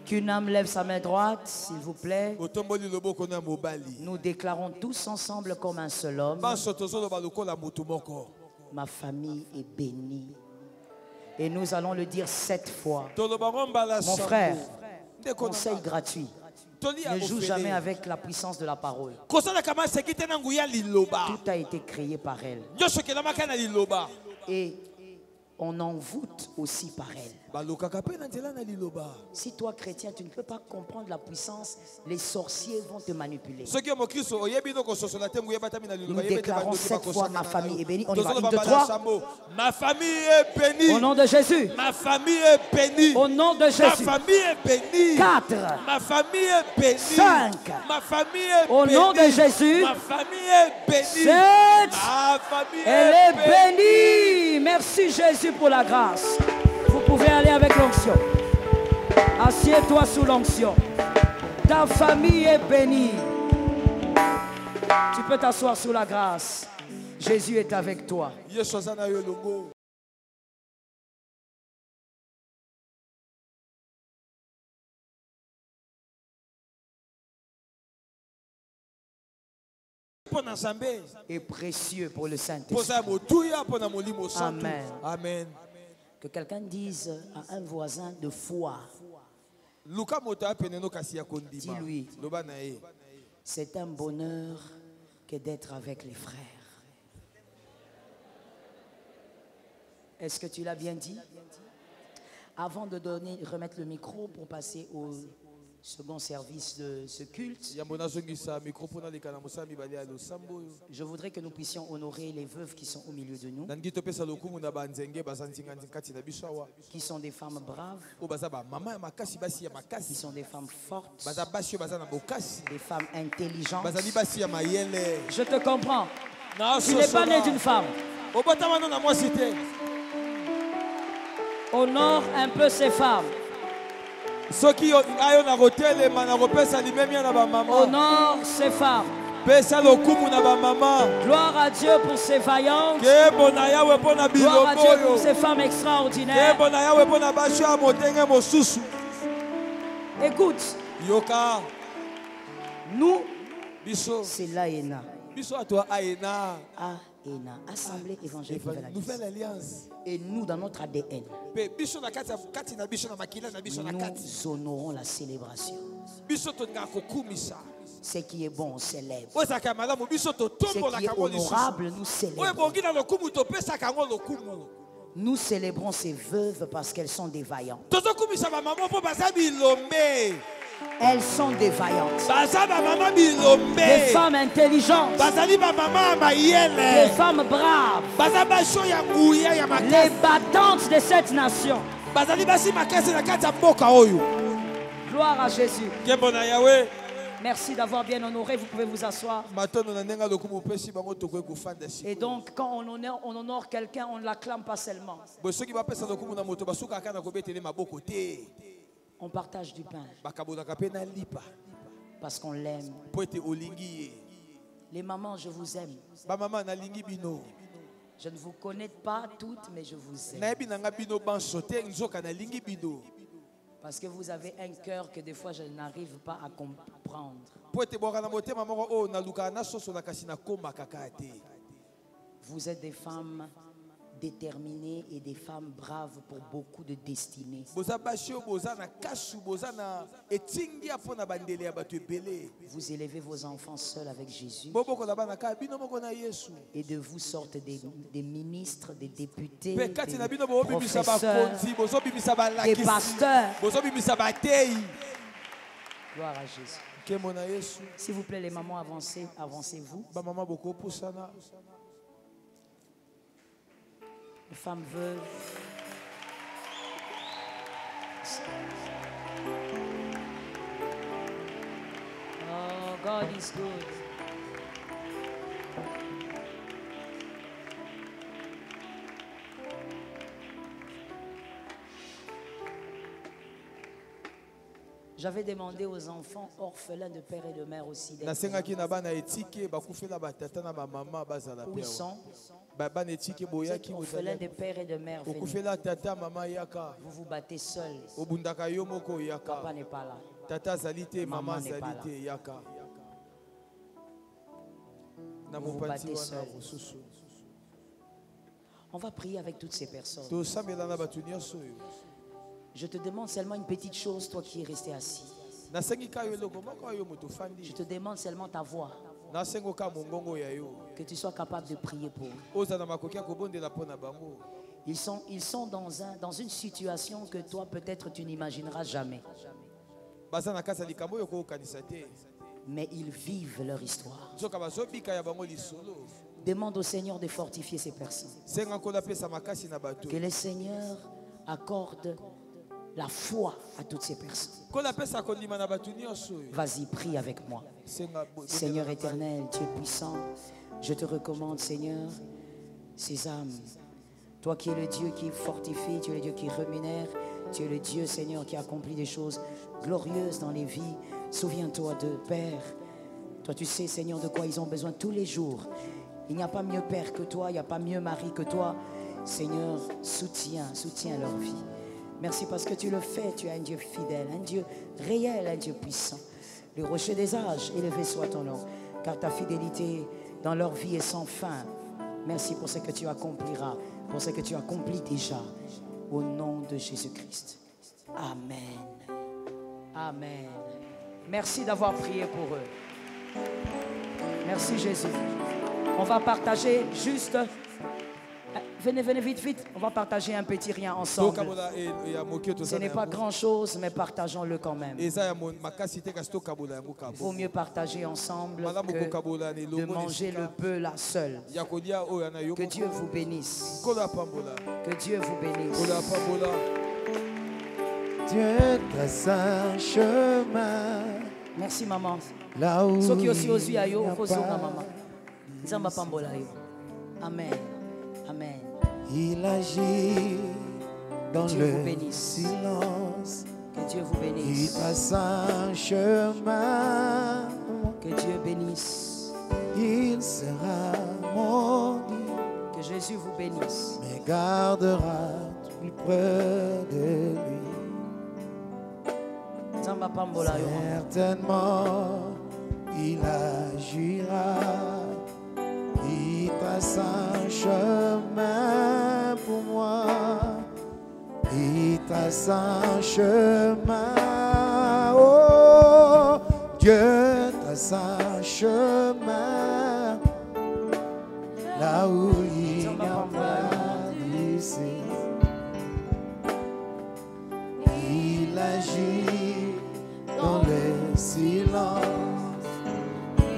Qu'une âme lève sa main droite, s'il vous plaît. otomboli loboko na mobali Nous déclarons tous ensemble comme un seul homme. banso tozoloba lokola motu moko Ma famille est bénie. Et nous allons le dire 7 fois. toloba ngo mbala Mon sambo. frère, Ndeko na conseil gratuit. toli ya Ne joue ofele. jamais avec la puissance de la parole. kosalaka maseki te na nguya liloba Tout a été créé par elle. nyonso ekelamaka na liloba Et on envoûte aussi par elle. balokaka mpe na nzela na liloba Si toi, chrétien, tu ne peux pas comprendre la puissance, les sorciers vont te manipuler. soki yo mokristo oyebi no kososola te nguya batami na liloba Nous yebi ete déclarons bandoki 7 fois ma bakosakana famille na est yo. bénie. On y va. Tozoloba 1, 2, mbala 3. sambo. Ma famille est bénie. Au nom de Jésus. Ma famille est bénie. Au nom de Ma Jésus. famille est bénie. 4. Ma famille est bénie. 5. Ma famille est Au bénie. nom de Jésus. Ma famille est bénie. 7. Ma famille Elle est est bénie. Merci Jésus pour la grâce. Vous pouvez aller avec l'onction. Assieds-toi sous l'onction. Ta famille est bénie. Tu peux t'asseoir sous la grâce. Jésus est avec toi. Yesu aza na yo elongo. Mpo na Nzambe, Et précieux pour le Saint-Esprit. mposa ya motuya mpo na molimo santu. Amen. Amen. Que quelqu'un dise à un voisin de foi, Luka moto apene no kasi ya kondima. Dis-lui. Loba na ye. c'est un bonheur que d'être avec les frères. Est-ce que tu l'as bien dit? Avant de remettre le micro pour passer au second service de ce culte, Yambo nazongisa micro pona leka na mosala mibale ya losambo oyo. je voudrais que nous puissions honorer les veuves qui sont au milieu de nous, Nangi topesa lokumu na banzenge baza nzinga kati na biso awa. qui sont des femmes braves, Oyo baza ba mama ya makasi basi ya qui makasi. sont des femmes fortes, Baza basi oyo baza na bokasi. des femmes intelligentes. Bazali basi ya mayele. Je te comprends. Na Tu n'es pas né d'une femme. Obotama no na mwasi te. Honore un peu ces femmes. Soki ayo na kotelema na kopesa limemia na ba mama. Honore ces femmes. Pesa lokumu na ba mama. Gloire à Dieu pour ces vaillantes. Ke bona yawe pona Gloire à Dieu biloboyo. pour ces femmes Ke extraordinaires. bona yawe pona basho ya motenge mosusu. Écoute, Yoka. nous, Biso. c'est l'AENA. Biso atwa aena. AENA, Assemblée évangélique Nouvelle nouvelle alliance. Et nous, dans notre ADN, Pe biso na kati na biso na makila na biso na kati. nous honorons la célébration. Biso to nga kokumisa. Ce qui est bon, on célèbre. Ozaka malamu biso to Ce tombola qui est kango lisusu. honorable, nous Oye célébrons. bongi na lokumu to pesa kango lokumu. Nous célébrons ces veuves parce qu'elles sont des vaillantes. Tozo kumisa ba mama po baza bilombe. Elles sont des vaillantes. Baza ba mama bilombe. Des femmes intelligentes. Bazali ba mama Des mayele. femmes braves. Baza basho ya nguya ya Les makasi. battantes de cette nation. Bazali basi makasi na kati ya mboka oyo. Gloire à Jésus. Kembo na Yahweh. Merci d'avoir bien honoré. Vous pouvez vous asseoir. Matono na nenga lokumu pesi bango tokoe kufanda si. Et donc, quand on honore quelqu'un, on ne l'acclame pas seulement. Bosoki ba pesa lokumu na moto basuka kana ko betele maboko te. On partage du pain Bakabola kapena lipa. parce qu'on l'aime. Po ete olingi ye. Les mamans, je vous aime. Ba mama na lingi bino. Je ne vous connais pas toutes, mais je vous aime. Na yebi nanga bino ban sote nzoka na lingi bino. Parce que vous avez un cœur que des fois je n'arrive pas à comprendre. Po ete boka na motema moko o na luka na soso na kasi na koma kaka te. Vous êtes des femmes déterminées et des femmes braves pour beaucoup de destinées. Boza bashio boza na kasu boza na etingi apona bandele ya bato ebele. Vous élevez vos enfants seuls avec Jésus. Boboko na bana ka bino moko na Yesu. Et de vous sortent des ministres, des députés, Pe des kati na bino bo bimisa ba professeurs, konzi bozo bimisa ba des lakisi. pasteurs. Bozo bimisa ba tei. Gloire à Jésus. Kembo na Yesu. S'il vous plaît, les mamans, avancez-vous. Ba mama boko pusana. Les femmes veuves. Oh, God is good. J'avais demandé aux enfants orphelins de père et de mère aussi d'être Nasengaki na bana etike bakufela batata na ba mama bazala où pe. ils sont. Ba bana etike Vous êtes boyaki orphelins ozali. de père et de mère. Venez. Okufela tata mama yaka. Vous vous battez seuls. Obundaka yo moko yaka. Papa n'est pas là. Tata azali te, Maman mama n'est pas azali là. te yaka. Na Vous vous mopanzi battez wana seul. mosusu. On va prier avec toutes ces personnes. Tosambela na bato nyonso oyo. Je te demande seulement une petite chose, toi qui es resté assis. Nasengi ka yo eloko moko oyo moto Je fandi. te demande seulement ta voix, Nasengo ka mongongo ya yo. que tu sois capable de prier pour eux. Oza na makoki ya kobondela mpo na bango. Ils sont dans une situation que toi, peut-être, tu n'imagineras jamais. Baza na kati ya likambo oyo kokanisa te. Mais ils vivent leur histoire. Nzoka bazobika ya bango lisolo. Demande au Seigneur de fortifier ces personnes. Senga nkolo apesa makasi na bato. Que le Seigneur accorde la foi à toutes ces personnes. Nkolo apesa kondima na bato nyonso oyo. Vas-y, prie avec moi. Senga Seigneur éternel, Dieu puissant, je te recommande, Seigneur, ces âmes. Toi qui es le Dieu qui fortifie, tu es le Dieu qui rémunère, tu es le Dieu, Seigneur, qui accomplit des choses glorieuses dans les vies. Souviens-toi de Père. Toi, tu sais, Seigneur, de quoi ils ont besoin tous les jours. Il n'y a pas mieux Père que toi, il n'y a pas mieux Mari que toi. Seigneur, soutiens leur vie. Merci parce que tu le fais, tu es un Dieu fidèle, un Dieu réel, un Dieu puissant. Le rocher des âges, élevé soit ton nom, car ta fidélité dans leur vie est sans fin. Merci pour ce que tu accompliras, pour ce que tu accomplis déjà, au nom de Jésus-Christ. Amen. Amen. Merci d'avoir prié pour eux. Merci Jésus. On va partager juste... Venez vite. On va partager un petit rien ensemble. Ce n'est pas grand-chose, mais partageons-le quand même. Il vaut mieux partager ensemble que de manger le peu là seul. Que Dieu vous bénisse. Que Dieu vous bénisse. Dieu trace un chemin. Merci maman. Là où Ceux qui aussi aux yeux, il n'y a pas. Amen. Amen. Il agit dans Dieu vous le bénisse. silence. Que Dieu vous Il bénisse. trace un chemin. Que Dieu bénisse. il sera maudit, Que Jésus vous bénisse. mais gardera plus près de lui. Nzamba pambola yo. Certainement, il agira, il trace un chemin pour moi, il trace un chemin, oh, Dieu trace un chemin, là où il n'y a pas d'issue. Il agit dans le silence,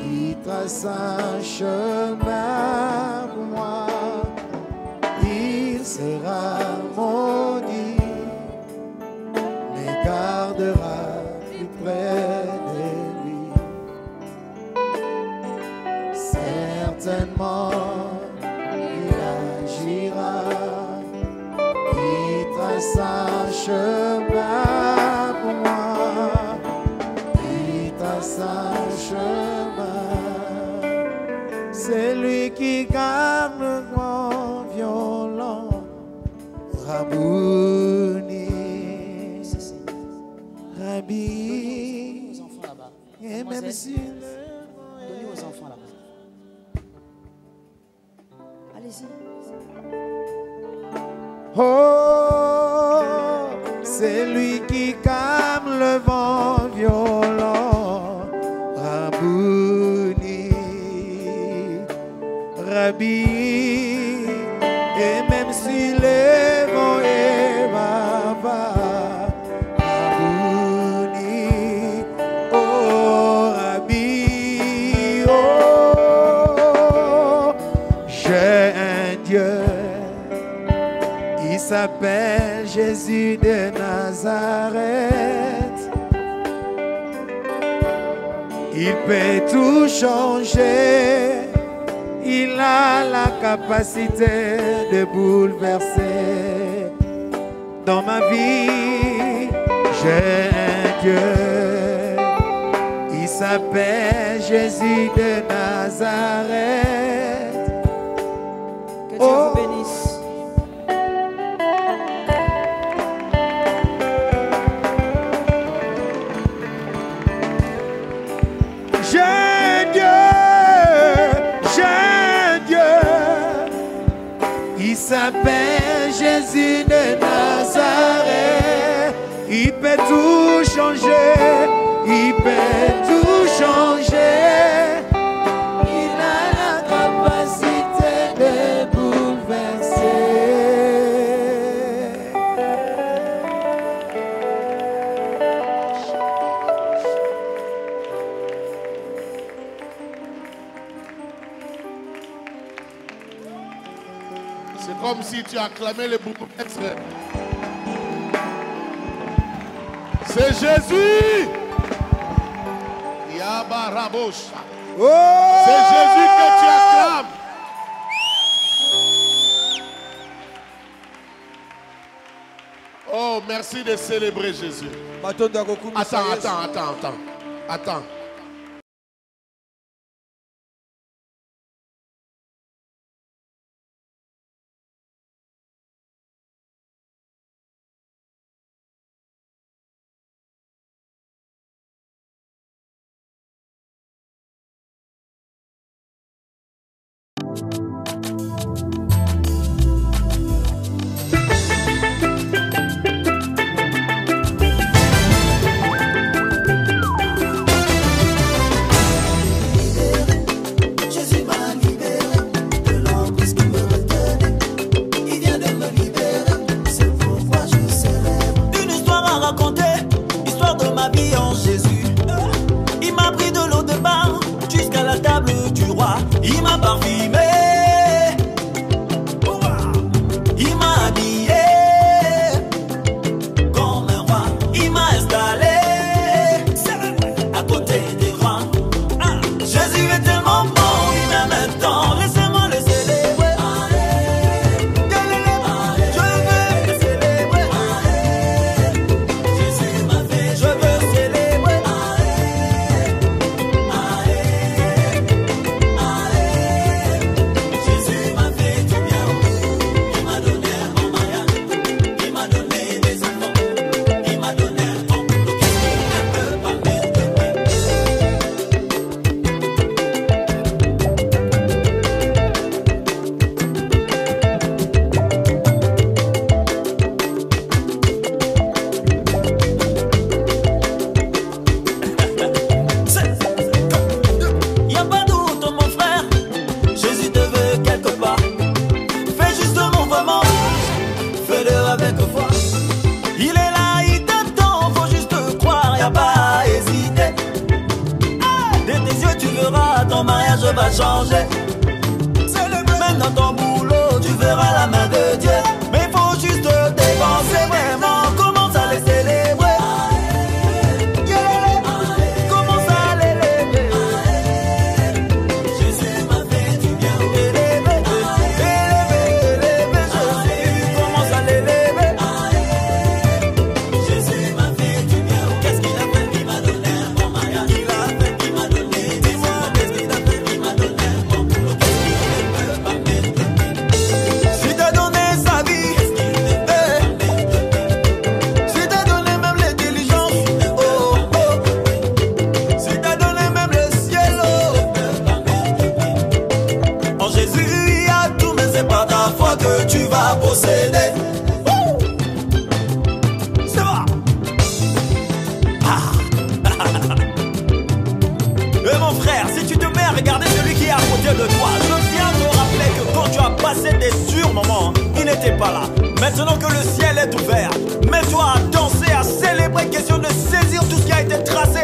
il trace un chemin pour moi, il sera maudit, mais gardera plus près de lui. Certainement, il agira, il trace un chemin pour moi, il trace un chemin. C'est lui qui garde le vent violent, Rabouni, Rabbi, Aux enfants là-bas. et même si Donnez aux enfants là-bas. Allez-y. oh, c'est lui qui calme le vent violent, Rabouni, Rabbi, et même si les vents est bavard, Rabouni, oh Rabbi, oh, j'ai un Dieu, il s'appelle Jésus de Nazareth. Il peut tout changer. Il a la capacité de bouleverser. Dans ma vie, j'ai un Dieu. Il s'appelle Jésus de Nazareth. Que Dieu vous bénisse. J'ai un Dieu, il s'appelle Jésus de Nazareth, il peut tout changer, il peut tout changer, il a la capacité de bouleverser. C'est comme si tu acclamais le bourgmestre. C'est Jésus. Yabarabosha. C'est Jésus que tu acclames. Oh, merci de célébrer Jésus. Attends. va changer. Même dans ton boulot, tu verras la main de Dieu. Mais il faut juste dépenser vraiment. Commence à les célébrer. Commence à l'élever. Jésus m'a fait du bien. Élever, Jésus. Commence à l'élever. Jésus m'a fait du bien. Qu'est-ce qu'il a fait? Il m'a donné un bon mariage. Il a fait, il m'a donné. Dis-moi, qu'est-ce qu'il a fait? Il m'a donné un bon boulot. Si t'as donné sa vie, si t'as donné même l'intelligence, oh, oh. Si t'as donné même le ciel, oh. En Jésus il y a tout, mais c'est pas ta foi que tu vas posséder. C'est vrai. Et mon frère, si tu te mets à regarder celui qui est à côté de toi, je viens te rappeler que quand tu as passé des sûrs moments, il n'était pas là. Maintenant que le ciel est ouvert, mets-toi à danser, à célébrer, question de saisir tout ce qui a été tracé